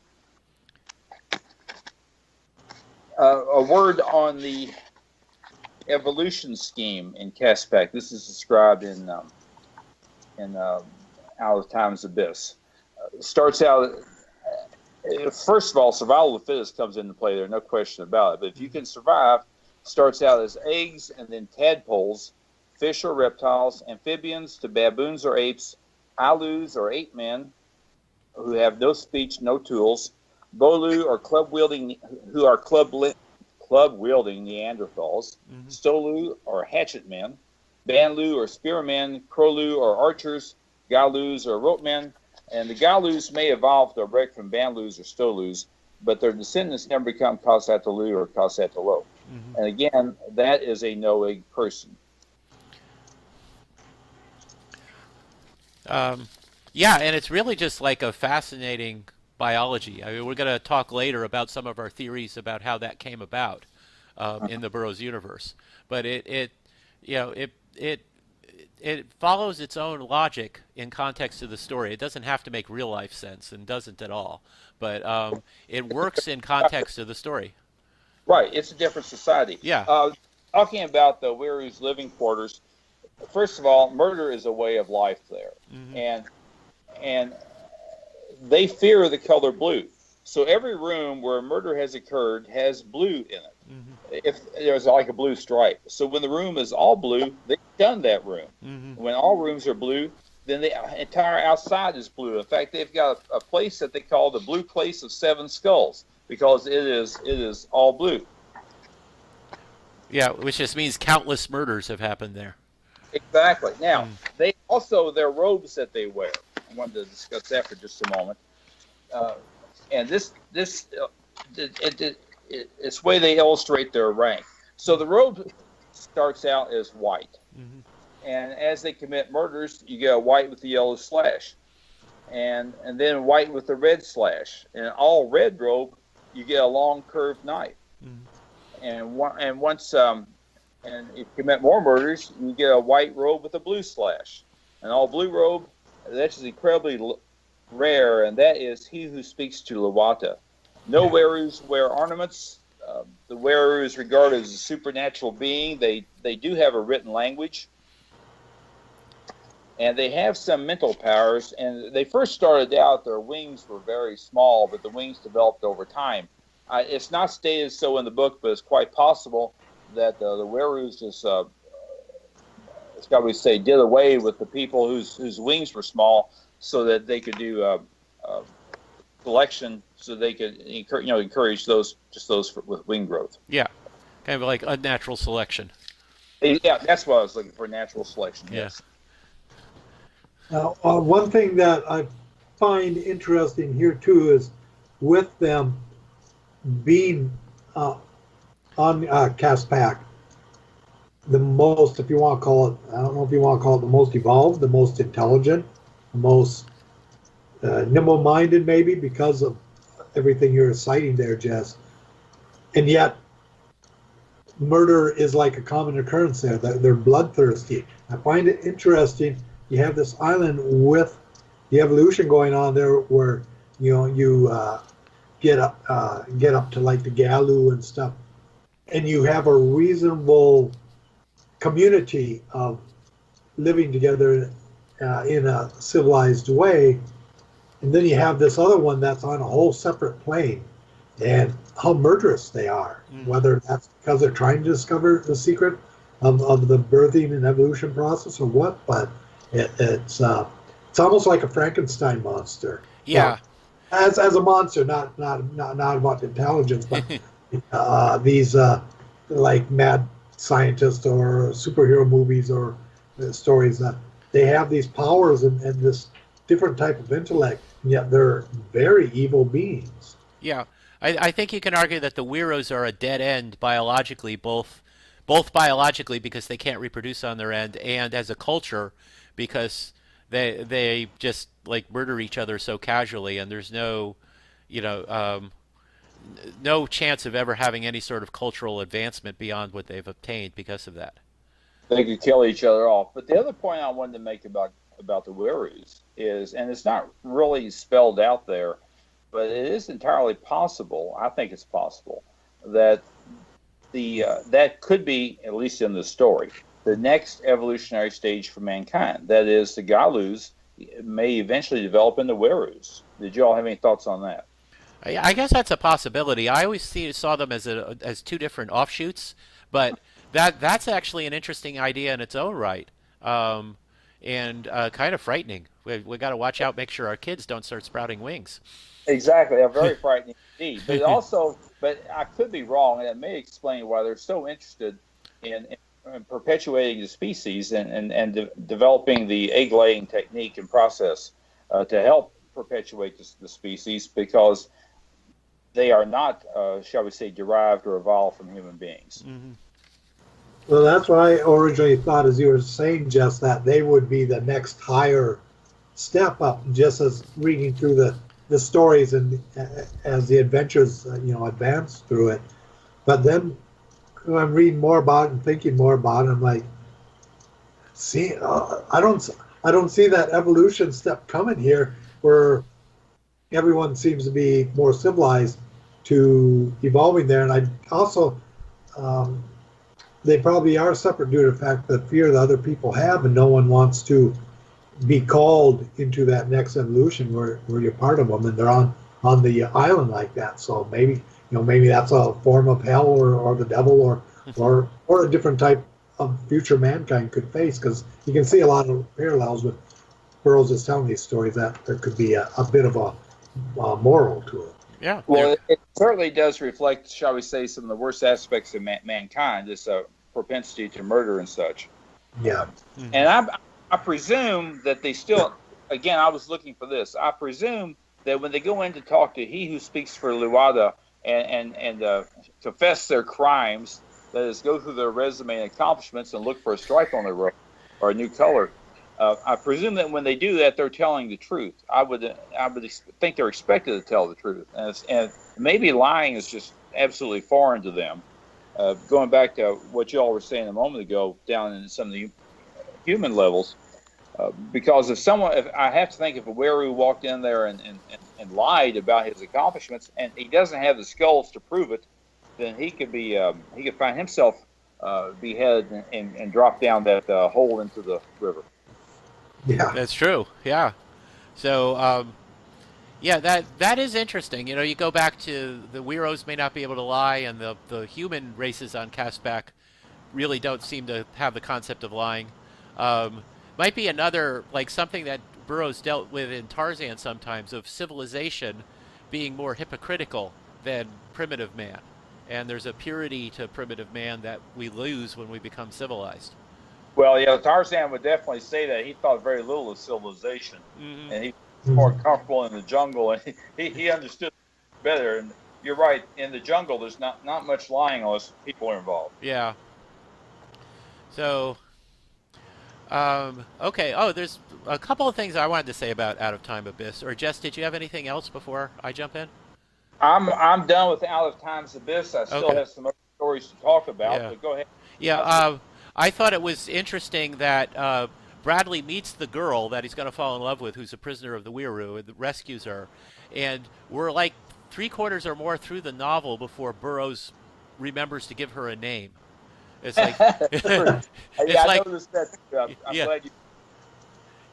A word on the evolution scheme in Caspak. This is described in Out of Time's Abyss. Starts out, first of all, survival of the fittest comes into play there, no question about it. But if you can survive, starts out as eggs and then tadpoles, fish or reptiles, amphibians to baboons or apes, alus or ape men who have no speech, no tools, bolu or club-wielding Neanderthals, stolu or hatchet men, banlu or spearmen, krolu or archers, galus or rope men, and the galus may evolve direct from banlus or stolus, but their descendants never become Kozatalu or Kozatalo. And again, that is a no-egg person. Yeah, and it's really just like a fascinating biology. I mean, we're going to talk later about some of our theories about how that came about in the Burroughs universe. But you know, it follows its own logic in context of the story. It doesn't have to make real life sense, and doesn't at all. But it works in context of the story. Right, it's a different society. Yeah. Talking about the Weru's living quarters, first of all, murder is a way of life there, and they fear the color blue. So every room where a murder has occurred has blue in it. If there's like a blue stripe. So when the room is all blue, they shun that room. When all rooms are blue, then the entire outside is blue. In fact, they've got a place that they call the Blue Place of Seven Skulls, because it is all blue. Yeah, which just means countless murders have happened there. Exactly. Now, they also, their robes that they wear. I wanted to discuss that for just a moment. And it's the way they illustrate their rank. So the robe starts out as white. And as they commit murders, you get a white with the yellow slash. And then white with the red slash. And all red robe, you get a long curved knife. And once and if you commit more murders, you get a white robe with a blue slash. And all blue robe, that's incredibly rare, and that is he who speaks to Lawata. No Werus wear ornaments. The Weru is regarded as a supernatural being. They do have a written language, and they have some mental powers. And they first started out, their wings were very small, but the wings developed over time. It's not stated so in the book, but it's quite possible that the Werus just, shall we say, did away with the people whose wings were small, so that they could do selection, so they could encourage those with wing growth. Yeah, kind of like unnatural selection. Yeah, that's what I was looking for, natural selection. Yes. Now, one thing that I find interesting here too is with them being on Caspak, the most, if you want to call it, I don't know if you want to call it the most evolved, the most intelligent, the most nimble-minded, maybe, because of everything you're citing there, Jess. And yet, murder is like a common occurrence there. They're bloodthirsty. I find it interesting. You have this island with the evolution going on there, where you get up to like the Galu and stuff, and you have a reasonable community of living together in a civilized way, and then you have this other one that's on a whole separate plane, and how murderous they are, whether that's because they're trying to discover the secret of the birthing and evolution process or what, but it's almost like a Frankenstein monster. Yeah. As a monster, not about intelligence, but these like mad scientists or superhero movies or stories, that they have these powers and this different type of intellect, and yet they're very evil beings. Yeah, I think you can argue that the Weros are a dead end biologically, both biologically because they can't reproduce on their end, and as a culture because they just like murder each other so casually, and there's no chance of ever having any sort of cultural advancement beyond what they've obtained because of that. They could kill each other off. But the other point I wanted to make about the Werus is, and it's not really spelled out there, but it is entirely possible, I think it's possible, that that could be, at least in the story, the next evolutionary stage for mankind. That is, the Galus may eventually develop into Werus. Did you all have any thoughts on that? I guess that's a possibility. I always saw them as two different offshoots, but that's actually an interesting idea in its own right, and kind of frightening. We got to watch out, make sure our kids don't start sprouting wings. Exactly, they're very frightening indeed. But I could be wrong, and it may explain why they're so interested in perpetuating the species and developing the egg-laying technique and process to help perpetuate the species, because they are not, shall we say, derived or evolved from human beings. Mm-hmm. Well, that's what I originally thought, as you were saying, Jess, that they would be the next higher step up just as reading through the stories and as the adventures advance through it. But then when I'm reading more about it and thinking more about it, I'm like, see, I don't see that evolution step coming here where everyone seems to be more civilized to evolving there. And I also, they probably are separate due to the fact that fear that other people have, and no one wants to be called into that next evolution where you're part of them, and they're on the island like that. So maybe that's a form of hell or the devil or a different type of future mankind could face, because you can see a lot of parallels with Burroughs is telling these stories that there could be a bit of a moral to it. Yeah. Well, it certainly does reflect, shall we say, some of the worst aspects of mankind, this propensity to murder and such. Yeah. Mm-hmm. And I presume that they still, again, I was looking for this. I presume that when they go in to talk to he who speaks for Luada and confess their crimes, that is, go through their resume and accomplishments and look for a stripe on their robe or a new color. I presume that when they do that, they're telling the truth. I would think they're expected to tell the truth, and maybe lying is just absolutely foreign to them. Going back to what you all were saying a moment ago, down in some of the human levels, because if I have to think if a weru walked in there and lied about his accomplishments, and he doesn't have the skulls to prove it, then he could find himself beheaded and drop down that hole into the river. Yeah, that's true. Yeah. So, that is interesting. You go back to the Weros may not be able to lie, and the human races on Caspak really don't seem to have the concept of lying. Might be another, like something that Burroughs dealt with in Tarzan sometimes, of civilization being more hypocritical than primitive man. And there's a purity to primitive man that we lose when we become civilized. Well, yeah, Tarzan would definitely say that. He thought very little of civilization, Mm-hmm. and he was more comfortable in the jungle, and he understood better. And you're right, in the jungle, there's not much lying unless people are involved. Yeah. So, okay. Oh, there's a couple of things I wanted to say about Out of Time Abyss. Or Jess, did you have anything else before I jump in? I'm done with Out of Time's Abyss. I still have some other stories to talk about, but go ahead. Yeah, I thought it was interesting that Bradley meets the girl that he's going to fall in love with, who's a prisoner of the Weru, and rescues her. And we're like 3/4 or more through the novel before Burroughs remembers to give her a name. It's like, I noticed that. I'm glad you.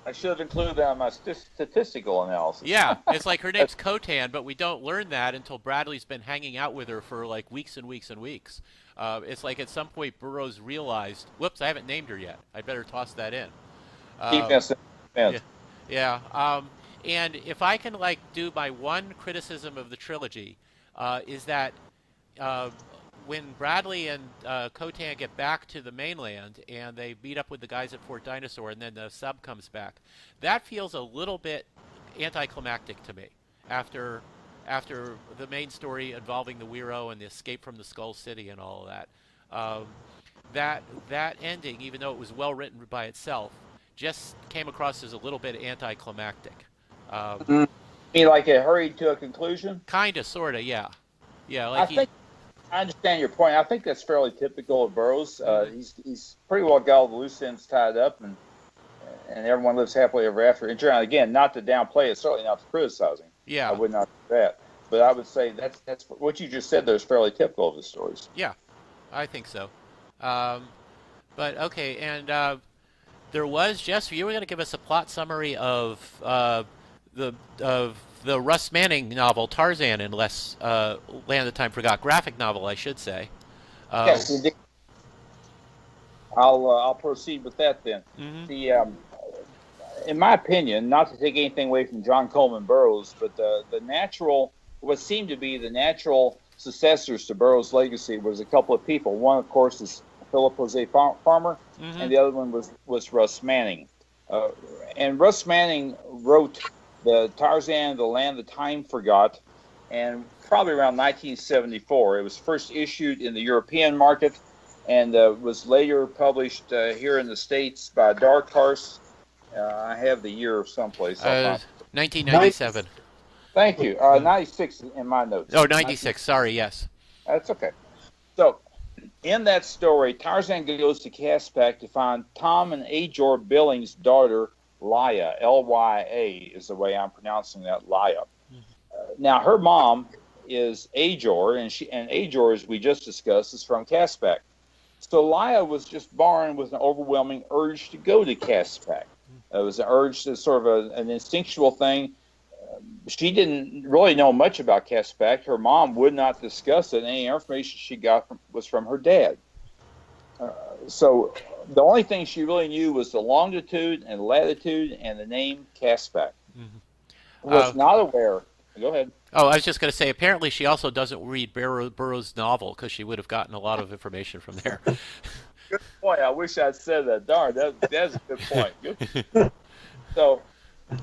I should have included that in my statistical analysis. Yeah, it's like her name's Khotan, but we don't learn that until Bradley's been hanging out with her for like weeks and weeks and weeks. It's like at some point Burroughs realized, whoops, I haven't named her yet. I'd better toss that in. Keep us in. Yeah. And if I can do my one criticism of the trilogy, is that when Bradley and Khotan get back to the mainland and they meet up with the guys at Fort Dinosaur, and then the sub comes back, that feels a little bit anticlimactic to me. After the main story involving the Wero and the escape from the Skull City and all of that, that ending, even though it was well written by itself, just came across as a little bit anticlimactic. You mean like it hurried to a conclusion? Kinda, sorta, yeah. Yeah, I understand your point. I think that's fairly typical of Burroughs. He's pretty well got all the loose ends tied up, and everyone lives happily ever after. And again, not to downplay it, certainly not to criticizing. Yeah, I would not do that. But I would say that's what you just said there is fairly typical of his stories. Yeah, I think so. But okay, and there was, Jess, you were going to give us a plot summary of the Russ Manning novel Tarzan, unless Land of Time Forgot, graphic novel, I should say. Yes, indeed. I'll proceed with that then. Mm-hmm. In my opinion, not to take anything away from John Coleman Burroughs, but what seemed to be the natural successors to Burroughs' legacy was a couple of people. One, of course, is Philip Jose Farmer, mm-hmm. and the other one was Russ Manning. And Russ Manning wrote the Tarzan, the Land of Time Forgot, and probably around 1974. It was first issued in the European market and was later published here in the States by Dark Horse I have the year someplace. 1997. Thank you. 96 in my notes. Oh, 96. Sorry, yes. That's okay. So, in that story, Tarzan goes to Caspak to find Tom and Ajor Billings' daughter, Lya. Lya is the way I'm pronouncing that, Lya. Now, her mom is Ajor, and Ajor, as we just discussed, is from Caspak. So Lya was just born with an overwhelming urge to go to Caspak. It was an urge, to sort of an instinctual thing. She didn't really know much about Caspak. Her mom would not discuss it. Any information she got was from her dad. So the only thing she really knew was the longitude and latitude and the name Caspak. Was not aware. Go ahead. Oh, I was just going to say, apparently she also doesn't read Burroughs' novel because she would have gotten a lot of information from there. Good point. I wish I'd said that. Darn, that's a good point. Good. So,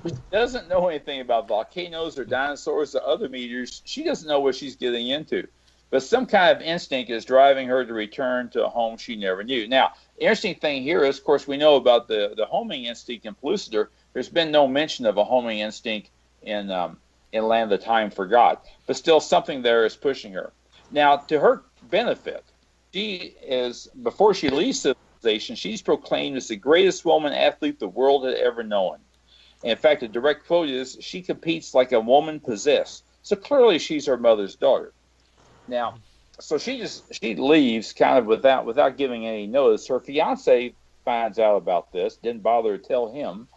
she doesn't know anything about volcanoes or dinosaurs or other meteors. She doesn't know what she's getting into. But some kind of instinct is driving her to return to a home she never knew. Now, the interesting thing here is, of course, we know about the homing instinct in Pellucidar. There's been no mention of a homing instinct in Land of Time Forgot. But still, something there is pushing her. Now, to her benefit, she is, before she leaves civilization, she's proclaimed as the greatest woman athlete the world had ever known. In fact, a direct quote is, she competes like a woman possessed. So clearly she's her mother's daughter. Now, so she leaves kind of without giving any notice. Her fiance finds out about this, didn't bother to tell him.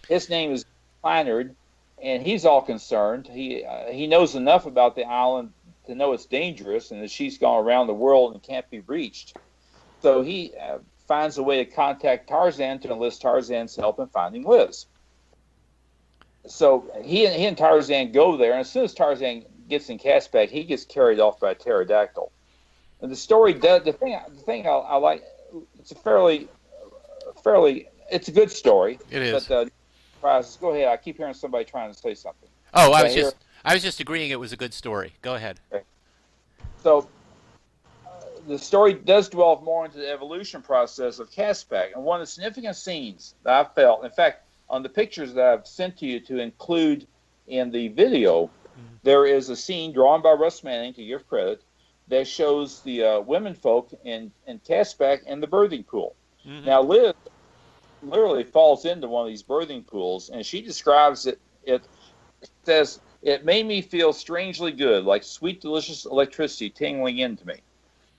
His name is Kleinard, and he's all concerned. He knows enough about the island to know it's dangerous and that she's gone around the world and can't be reached. So he finds a way to contact Tarzan to enlist Tarzan's help in finding Liz. So he and Tarzan go there, and as soon as Tarzan gets in Caspak, he gets carried off by a pterodactyl. And the story does the thing I like. It's a fairly it's a good story. It is. But go ahead. I keep hearing somebody trying to say something. Oh, I was just agreeing it was a good story. Go ahead. Okay. So the story does delve more into the evolution process of Caspak, and one of the significant scenes that I felt, in fact, on the pictures that I've sent to you to include in the video, there is a scene drawn by Russ Manning, to give credit, that shows the women folk in Caspak in the birthing pool. Mm-hmm. Now, Liz literally falls into one of these birthing pools, and she describes it. It says, "It made me feel strangely good, like sweet, delicious electricity tingling into me."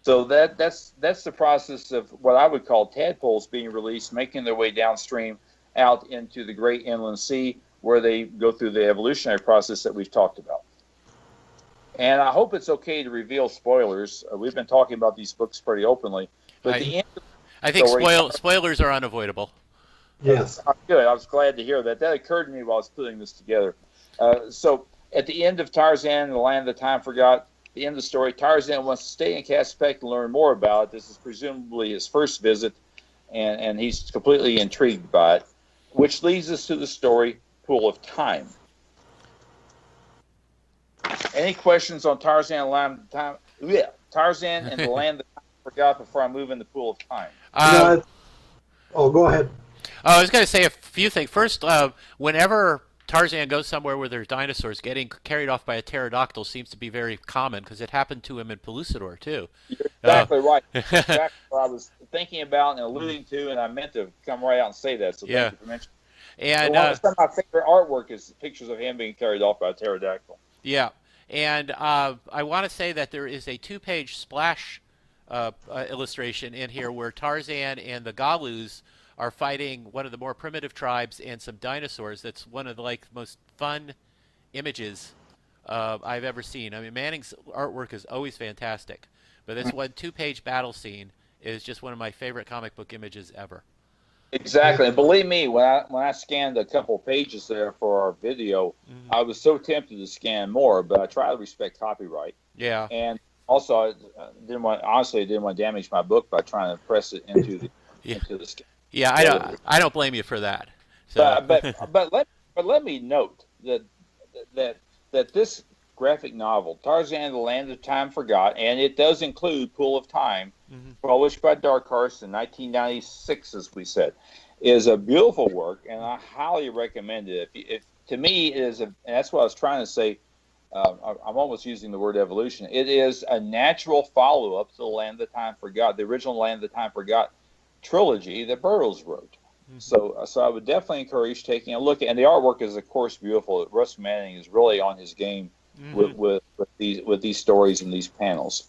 So that's the process of what I would call tadpoles being released, making their way downstream out into the great inland sea, where they go through the evolutionary process that we've talked about. And I hope it's okay to reveal spoilers. We've been talking about these books pretty openly. But I think spoilers are unavoidable. Yes. Good. I was glad to hear that. That occurred to me while I was putting this together. So at the end of Tarzan and the Land of Time Forgot, the end of the story, Tarzan wants to stay in Caspak to learn more about it. This is presumably his first visit, and he's completely intrigued by it, which leads us to the story Pool of Time. Any questions on Tarzan and the Land of Time? Yeah, Tarzan and the Land of Time Forgot before I move in the Pool of Time. Go ahead. I was going to say a few things. First, whenever Tarzan goes somewhere where there's dinosaurs, getting carried off by a pterodactyl seems to be very common because it happened to him in Pellucidar, too. You're exactly right. Exactly what I was thinking about and alluding to, and I meant to come right out and say that, so thank you for mentioning it. And some of my favorite artwork is pictures of him being carried off by a pterodactyl. Yeah, and I want to say that there is a 2-page splash illustration in here where Tarzan and the Galus are fighting one of the more primitive tribes and some dinosaurs. That's one of the most fun images I've ever seen. I mean, Manning's artwork is always fantastic, but this 2-page battle scene is just one of my favorite comic book images ever. Exactly, and believe me, when I scanned a couple pages there for our video, I was so tempted to scan more, but I try to respect copyright. Yeah, and also I didn't want to damage my book by trying to press it into the into the scan. Yeah, I don't blame you for that. So. But let me note that this graphic novel, Tarzan and the Land of Time Forgot, and it does include Pool of Time, published by Dark Horse in 1996, as we said. is a beautiful work, and I highly recommend it. If to me, it is, and that's what I was trying to say. I'm almost using the word evolution. It is a natural follow-up to the Land of the Time Forgot, the original Land of the Time Forgot trilogy that Burroughs wrote. So I would definitely encourage taking a look. And the artwork is, of course, beautiful. Russ Manning is really on his game with these stories and these panels.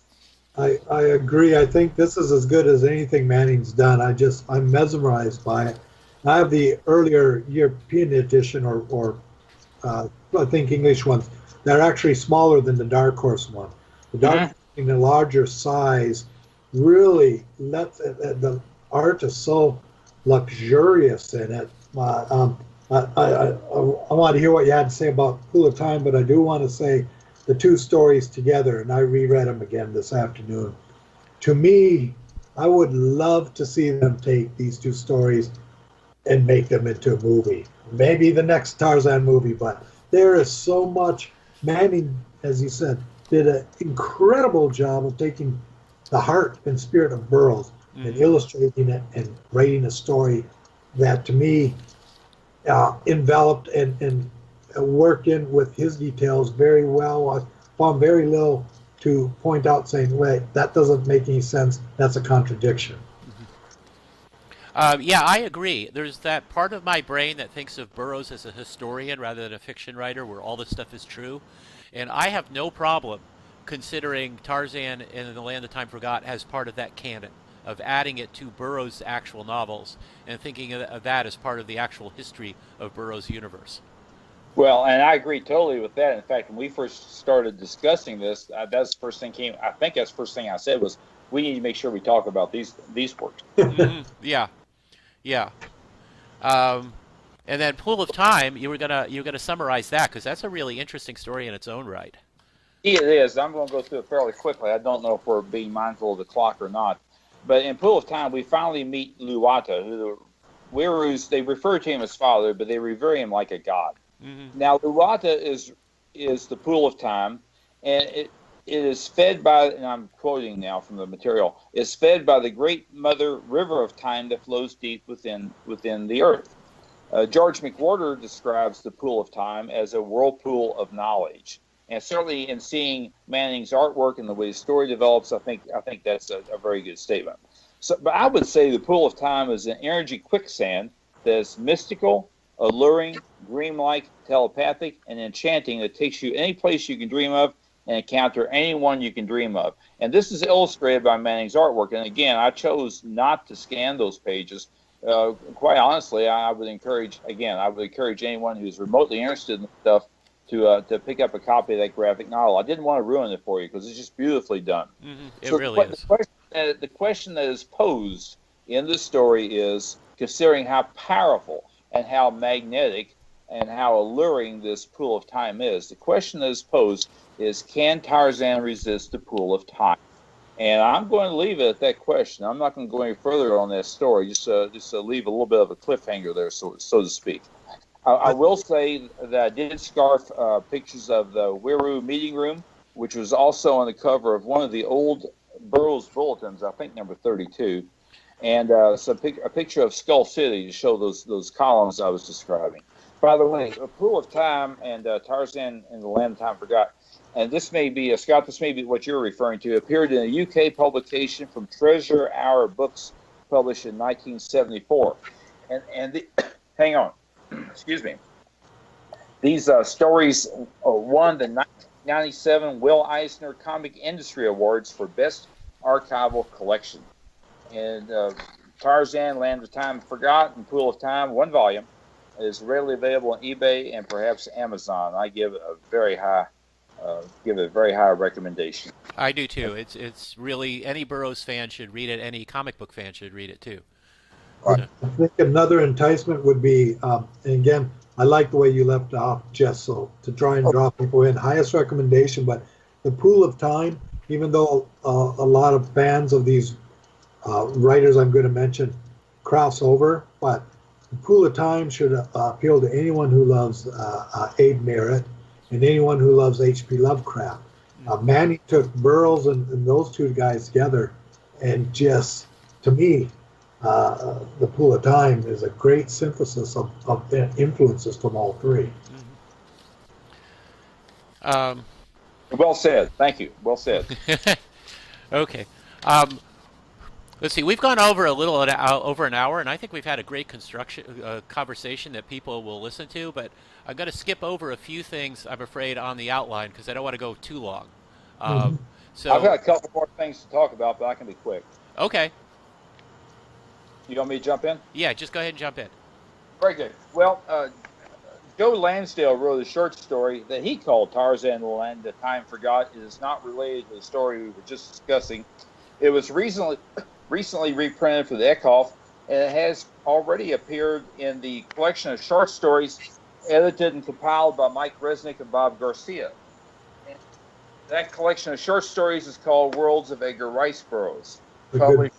I agree. I think this is as good as anything Manning's done. I'm mesmerized by it. I have the earlier European edition, or I think English ones. They're actually smaller than the Dark Horse one. The Dark Horse in the larger size really lets the art is so luxurious in it. I want to hear what you had to say about Pool of Time, but I do want to say the two stories together, and I reread them again this afternoon. To me, I would love to see them take these two stories and make them into a movie. Maybe the next Tarzan movie, but there is so much. Manning, as you said, did an incredible job of taking the heart and spirit of Burroughs and illustrating it and writing a story that, to me, enveloped and worked in with his details very well. I found very little to point out saying, wait, that doesn't make any sense. That's a contradiction. Yeah, I agree. There's that part of my brain that thinks of Burroughs as a historian rather than a fiction writer where all this stuff is true. And I have no problem considering Tarzan and the Land of Time Forgot as part of that canon, of adding it to Burroughs' actual novels and thinking of that as part of the actual history of Burroughs' universe. Well, and I agree totally with that. In fact, when we first started discussing this, that's the first thing I think that's the first thing I said was, we need to make sure we talk about these works. Yeah. And then Pool of Time, you were gonna summarize that because that's a really interesting story in its own right. It is. I'm going to go through it fairly quickly. I don't know if we're being mindful of the clock or not. But in Pool of Time, we finally meet Luata, who the Wirus, they refer to him as father, but they revere him like a god. Now, Luata is the Pool of Time, and it is fed by, and I'm quoting now from the material, is fed by the great mother river of time that flows deep within the earth. George McWhorter describes the Pool of Time as a whirlpool of knowledge. And certainly in seeing Manning's artwork and the way the story develops, I think that's a very good statement. So, but I would say the Pool of Time is an energy quicksand that's mystical, alluring, dreamlike, telepathic, and enchanting that takes you any place you can dream of and encounter anyone you can dream of. And this is illustrated by Manning's artwork. And again, I chose not to scan those pages. Quite honestly, I would encourage anyone who's remotely interested in stuff to pick up a copy of that graphic novel. I didn't want to ruin it for you because it's just beautifully done. It really is. The question that is posed in this story is, considering how powerful and how magnetic and how alluring this Pool of Time is, the question that is posed is, can Tarzan resist the Pool of Time? And I'm going to leave it at that question. I'm not going to go any further on that story, just leave a little bit of a cliffhanger there, so to speak. I will say that I did scarf pictures of the Wiru meeting room, which was also on the cover of one of the old Burroughs bulletins, I think number 32, and a picture of Skull City to show those columns I was describing. By the way, A Pool of Time and Tarzan and the Land of Time Forgot, and this may be, Scott, this may be what you're referring to, appeared in a UK publication from Treasure Hour Books, published in 1974. Hang on. Excuse me. These stories won the 1997 Will Eisner Comic Industry Awards for Best Archival Collection. And Tarzan, Land of Time Forgot, and Pool of Time, one volume, is readily available on eBay and perhaps Amazon. I give it a very high recommendation. I do too. It's really, any Burroughs fan should read it. Any comic book fan should read it too. I think another enticement would be, and again, I like the way you left off, Jess, so to try and draw people in. Highest recommendation, but the Pool of Time, even though a lot of fans of these writers I'm going to mention cross over, but the Pool of Time should appeal to anyone who loves Abe Merritt and anyone who loves H.P. Lovecraft. Manning took Burroughs and those two guys together and just, to me, The Pool of Time is a great synthesis of the influences from all three. Um, Well said. Thank you. Well said. okay. Let's see. We've gone over over an hour, and I think we've had a great conversation that people will listen to. But I'm going to skip over a few things, I'm afraid, on the outline because I don't want to go too long. Mhm. So I've got a couple more things to talk about, but I can be quick. okay. You want me to jump in? Yeah, just go ahead and jump in. Very good. Well, Joe Lansdale wrote a short story that he called Tarzan and the Land That Time Forgot. It is not related to the story we were just discussing. It was recently reprinted for the Eckhoff, and it has already appeared in the collection of short stories edited and compiled by Mike Resnick and Bob Garcia. And that collection of short stories is called Worlds of Edgar Rice Burroughs, published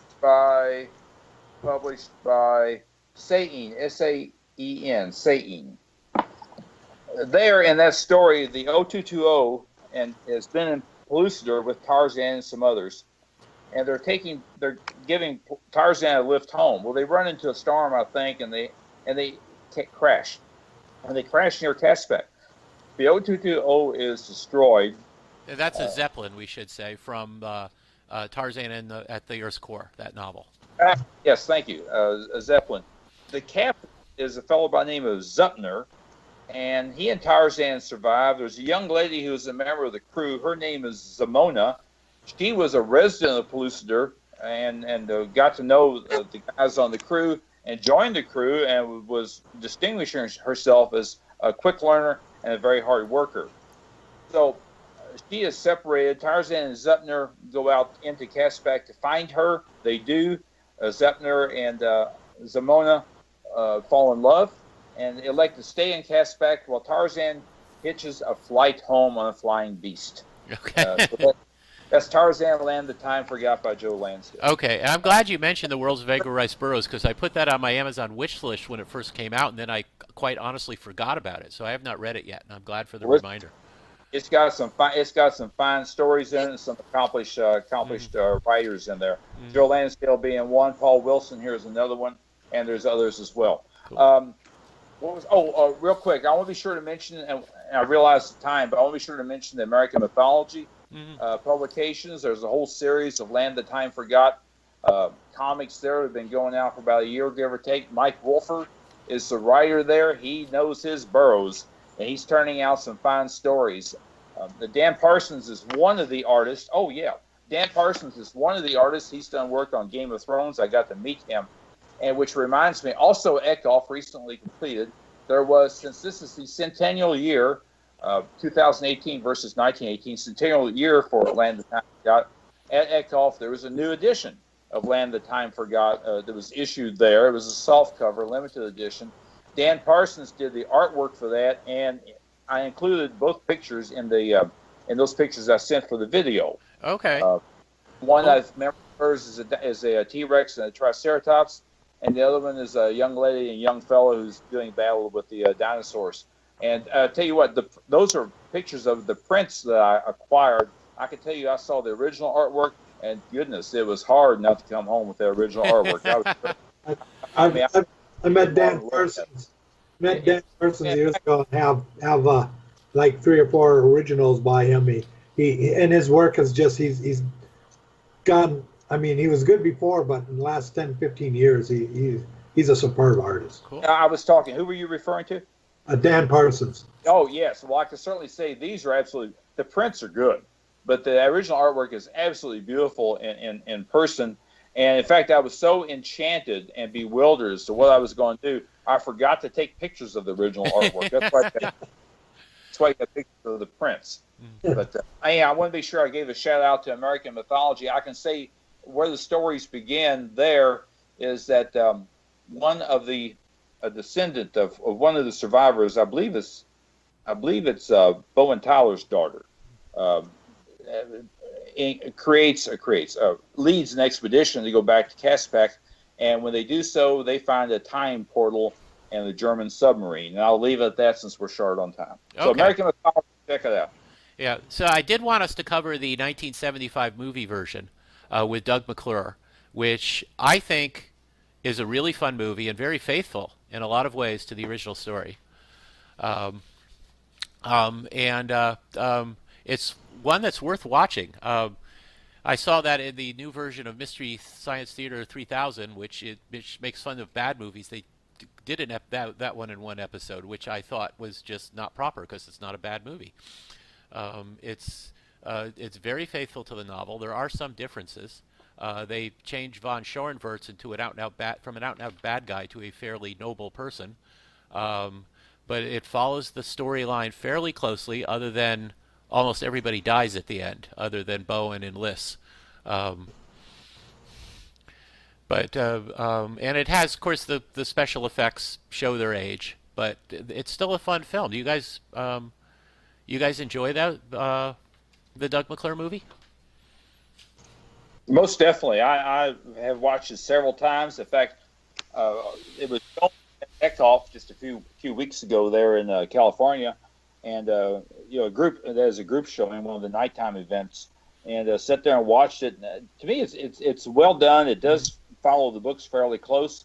by Sain, S-A-E-N, Sain. There in that story, the 0220 and has been in Pellucidar with Tarzan and some others, and they're giving Tarzan a lift home. Well, they run into a storm, I think, and they crash, and they crash near Caspak. The 0220 is destroyed. That's a Zeppelin, we should say, from Tarzan at the Earth's Core, that novel. Yes, thank you, a Zeppelin. The captain is a fellow by the name of Zupner, and he and Tarzan survived. There's a young lady who was a member of the crew. Her name is Zamona. She was a resident of Pellucidar and got to know the guys on the crew and joined the crew and was distinguishing herself as a quick learner and a very hard worker. So she is separated. Tarzan and Zupner go out into Caspak to find her. They do. Zupner and Zamona fall in love and elect to stay in Caspak while Tarzan hitches a flight home on a flying beast. Okay. So that's Tarzan Land That Time Forgot by Joe Lansdale. Okay, and I'm glad you mentioned the Worlds of Edgar Rice Burroughs because I put that on my Amazon wish list when it first came out, and then I quite honestly forgot about it. So I have not read it yet, and I'm glad for the reminder. It's got some fine stories in it, and some accomplished writers in there. Mm-hmm. Joe Lansdale being one, Paul Wilson here is another one, and there's others as well. Cool. Real quick, I want to be sure to mention, and I realize the time, but I want to be sure to mention the American Mythology publications. There's a whole series of Land That Time Forgot comics there. Have been going out for about a year, give or take. Mike Wolford is the writer there. He knows his Burroughs, and he's turning out some fine stories. Dan Parsons is one of the artists. Oh, yeah. Dan Parsons is one of the artists. He's done work on Game of Thrones. I got to meet him. And which reminds me, also Eckhoff recently completed. There was, since this is the centennial year, 2018 versus 1918, centennial year for Land That Time Forgot, at Eckhoff, there was a new edition of Land That Time Forgot that was issued there. It was a soft cover, limited edition. Dan Parsons did the artwork for that, and I included both pictures in those pictures I sent for the video. Okay. One I remember is a T-Rex and a Triceratops, and the other one is a young lady and a young fellow who's doing battle with the dinosaurs. And I'll tell you what, those are pictures of the prints that I acquired. I can tell you I saw the original artwork, and goodness, it was hard not to come home with the original artwork. I met Dan Parsons. Dan Parsons years ago and have like 3 or 4 originals by him. He and his work is just he's gone. I mean, he was good before, but in the last 10, 15 years, he's a superb artist. Cool. I was talking. Who were you referring to? Dan Parsons. Oh, yes. Well, I can certainly say these are absolutely, the prints are good, but the original artwork is absolutely beautiful in person. And in fact, I was so enchanted and bewildered as to what I was going to do, I forgot to take pictures of the original artwork. That's why I got pictures of the prints. But I want to be sure I gave a shout out to American Mythology. I can say where the stories begin there is that one of a descendant of one of the survivors, I believe it's Bowen Tyler's daughter, leads an expedition to go back to Caspak, and when they do so, they find a time portal and a German submarine. And I'll leave it at that since we're short on time. So Okay. American Mythology, check it out. Yeah, so I did want us to cover the 1975 movie version with Doug McClure, which I think is a really fun movie and very faithful in a lot of ways to the original story. Um, and it's one that's worth watching. I saw that in the new version of Mystery Science Theater 3000, which makes fun of bad movies. They did that one in one episode, which I thought was just not proper because it's not a bad movie. It's very faithful to the novel. There are some differences. They changed von Schoenwurtz into from an out-and-out bad guy to a fairly noble person. But it follows the storyline fairly closely, other than almost everybody dies at the end, other than Bowen and Liss. Um, and it has, of course, the special effects show their age, but it's still a fun film. You guys enjoy the Doug McClure movie? Most definitely. I have watched it several times. In fact, it was filmed at Eckhoff just a few weeks ago there in California, and there's a group showing one of the nighttime events, and sat there and watched it. And, to me, it's well done. It does follow the books fairly closer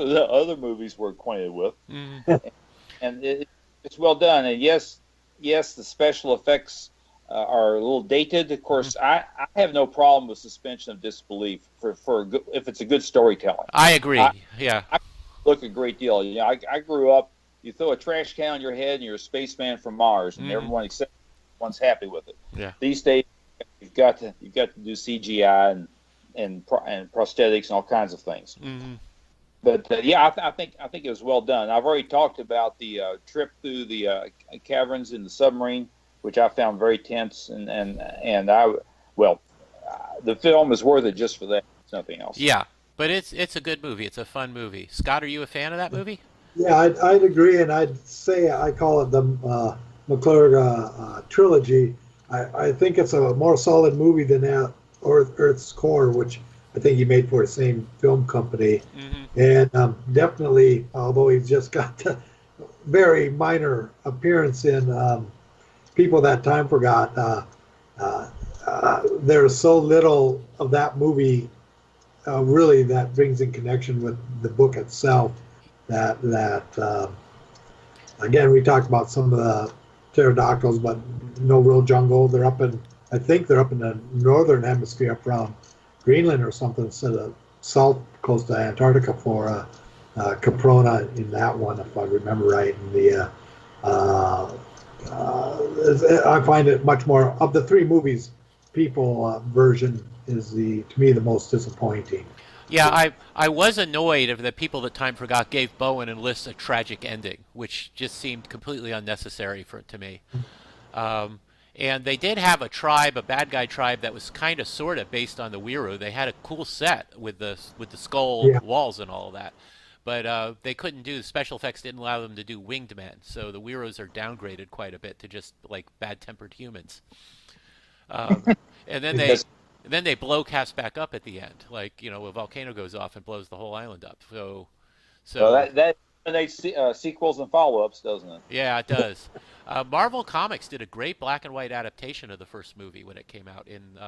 than other movies we're acquainted with, and it's well done. And yes, the special effects are a little dated. Of course, I have no problem with suspension of disbelief if it's a good storytelling. I agree. I look a great deal. I grew up. You throw a trash can on your head, and you're a spaceman from Mars, and everyone's happy with it. Yeah. These days, you've got to do CGI and prosthetics and all kinds of things. But I think it was well done. I've already talked about the trip through the caverns in the submarine, which I found very tense, and the film is worth it just for that. It's nothing else. Yeah, but it's a good movie. It's a fun movie. Scott, are you a fan of that movie? Yeah, I'd agree, and I'd say I call it the McClure trilogy. I think it's a more solid movie than Earth's Core, which I think he made for the same film company. And definitely, although he's just got a very minor appearance in People That Time Forgot, there's so little of that movie really that brings in connection with the book itself that again, we talked about some of the pterodactyls, but no real jungle. I think they're up in the northern hemisphere, up around Greenland or something, instead of south close to Antarctica for Caprona in that one, if I remember right. And I find it much more of the three movies. People version is to me the most disappointing. Yeah, I was annoyed of the People That Time Forgot gave Bowen and Liss a tragic ending, which just seemed completely unnecessary to me. And they did have a bad guy tribe that was kind of sort of based on the Weiroo. They had a cool set with the skull walls and all of that. But they couldn't do, the special effects didn't allow them to do winged men. So the Weeroos are downgraded quite a bit to just like bad-tempered humans. And then they blow Caspak up at the end, like a volcano goes off and blows the whole island up. So that eliminates sequels and follow-ups, doesn't it? Yeah, it does. Marvel Comics did a great black and white adaptation of the first movie when it came out in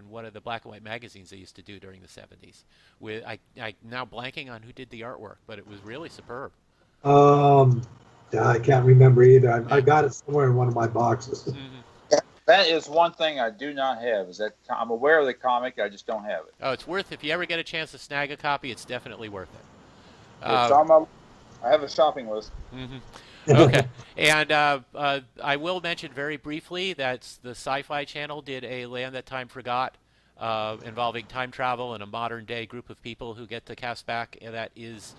one of the black and white magazines they used to do during the 70s. With I now blanking on who did the artwork, but it was really superb. I can't remember either. I got it somewhere in one of my boxes. That is one thing I do not have. Is that I'm aware of the comic, I just don't have it. Oh, it's worth. If you ever get a chance to snag a copy, it's definitely worth it. I have a shopping list. Okay, and I will mention very briefly that the Sci-Fi Channel did a Land That Time Forgot involving time travel and a modern-day group of people who get to Caspak, and that is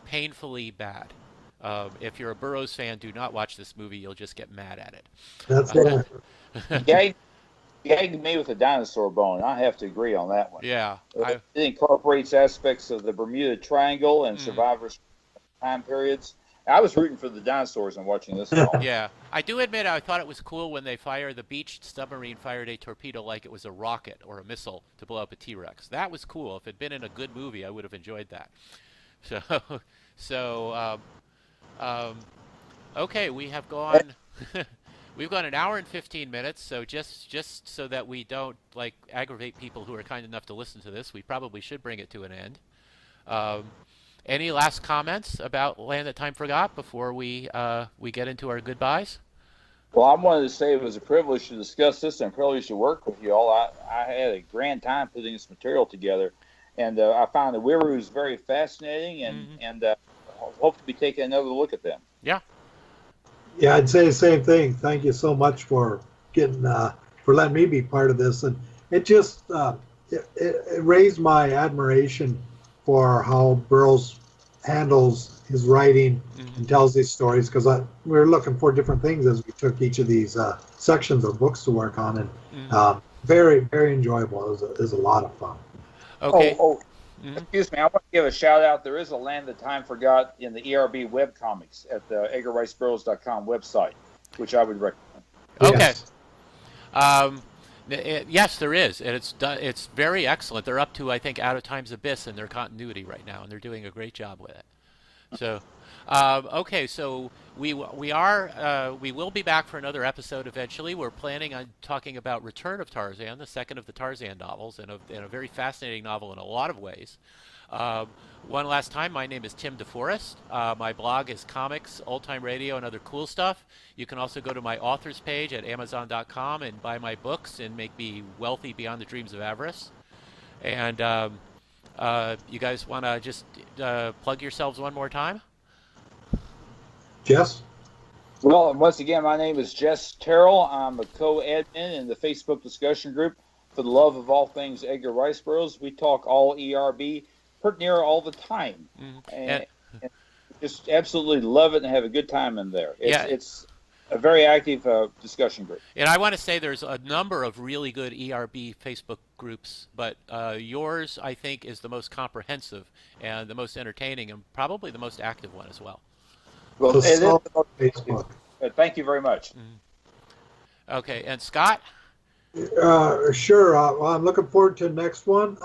painfully bad. If you're a Burroughs fan, do not watch this movie. You'll just get mad at it. That's what I gagged me with a dinosaur bone. I have to agree on that one. Yeah. It incorporates aspects of the Bermuda Triangle and survivors' time periods. I was rooting for the dinosaurs and watching this film. Yeah. I do admit I thought it was cool when the beached submarine fired a torpedo like it was a rocket or a missile to blow up a T-Rex. That was cool. If it had been in a good movie, I would have enjoyed that. Okay, we have gone We've got an hour and 15 minutes, so just so that we don't like aggravate people who are kind enough to listen to this, we probably should bring it to an end. Um, any last comments about Land That Time Forgot before we get into our goodbyes? Well, I wanted to say it was a privilege to discuss this and a privilege to work with you all. I had a grand time putting this material together, and I found the Wirus very fascinating, and hope to be taking another look at them. Yeah. Yeah, I'd say the same thing. Thank you so much for getting for letting me be part of this, and it just it raised my admiration for how Burroughs handles his writing and tells these stories, because we were looking for different things as we took each of these sections of books to work on, and very, very enjoyable. It was a lot of fun. Okay. Excuse me, I want to give a shout out. There is a Land That Time Forgot in the ERB webcomics at the EdgarRiceBurroughs.com website, which I would recommend. Okay. Yes. Yes, there is, and it's very excellent. They're up to, I think, Out of Time's Abyss in their continuity right now, and they're doing a great job with it. So, okay, so we will be back for another episode eventually. We're planning on talking about Return of Tarzan, the second of the Tarzan novels, and a very fascinating novel in a lot of ways. One last time, my name is Tim DeForest. My blog is Comics, Old Time Radio, and Other Cool Stuff. You can also go to my authors page at Amazon.com and buy my books and make me wealthy beyond the dreams of avarice. And you guys want to just plug yourselves one more time? Jess? Well, once again, my name is Jess Terrell. I'm a co-admin in the Facebook discussion group For the Love of All Things Edgar Rice Burroughs. We talk all ERB pretty near all the time. And just absolutely love it and have a good time in there. It's a very active discussion group. And I want to say there's a number of really good ERB Facebook groups, but yours, I think, is the most comprehensive and the most entertaining and probably the most active one as well. Well, it is the most Facebook. but thank you very much. Okay, and Scott? Sure. Well, I'm looking forward to the next one.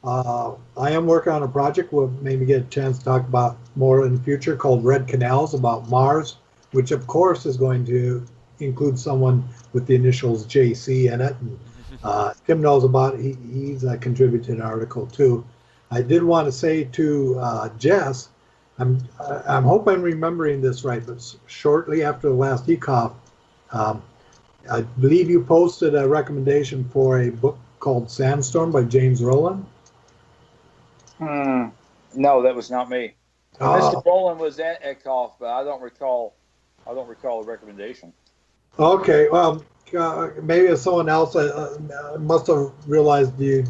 I am working on a project we'll maybe get a chance to talk about more in the future called Red Canals, about Mars, which of course is going to include someone with the initials JC in it. And, Tim knows about it. He's contributed an article too. I did want to say to Jess, I hope I'm remembering this right, but shortly after the last ECOF, I believe you posted a recommendation for a book called Sandstorm by James Rowland. No, that was not me. Mr. Rowland was at ECOF, but I don't recall a recommendation. Okay, well, maybe it's someone else. I must have realized you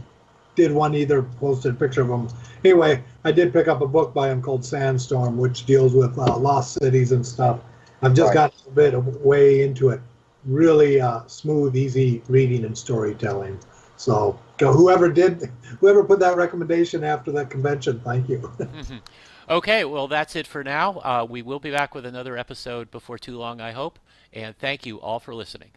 did one, either posted a picture of him. Anyway, I did pick up a book by him called Sandstorm, which deals with lost cities and stuff. I've just got a bit of way into it. Really smooth, easy reading and storytelling. So whoever put that recommendation after that convention, thank you. Okay, well, that's it for now. We will be back with another episode before too long, I hope. And thank you all for listening.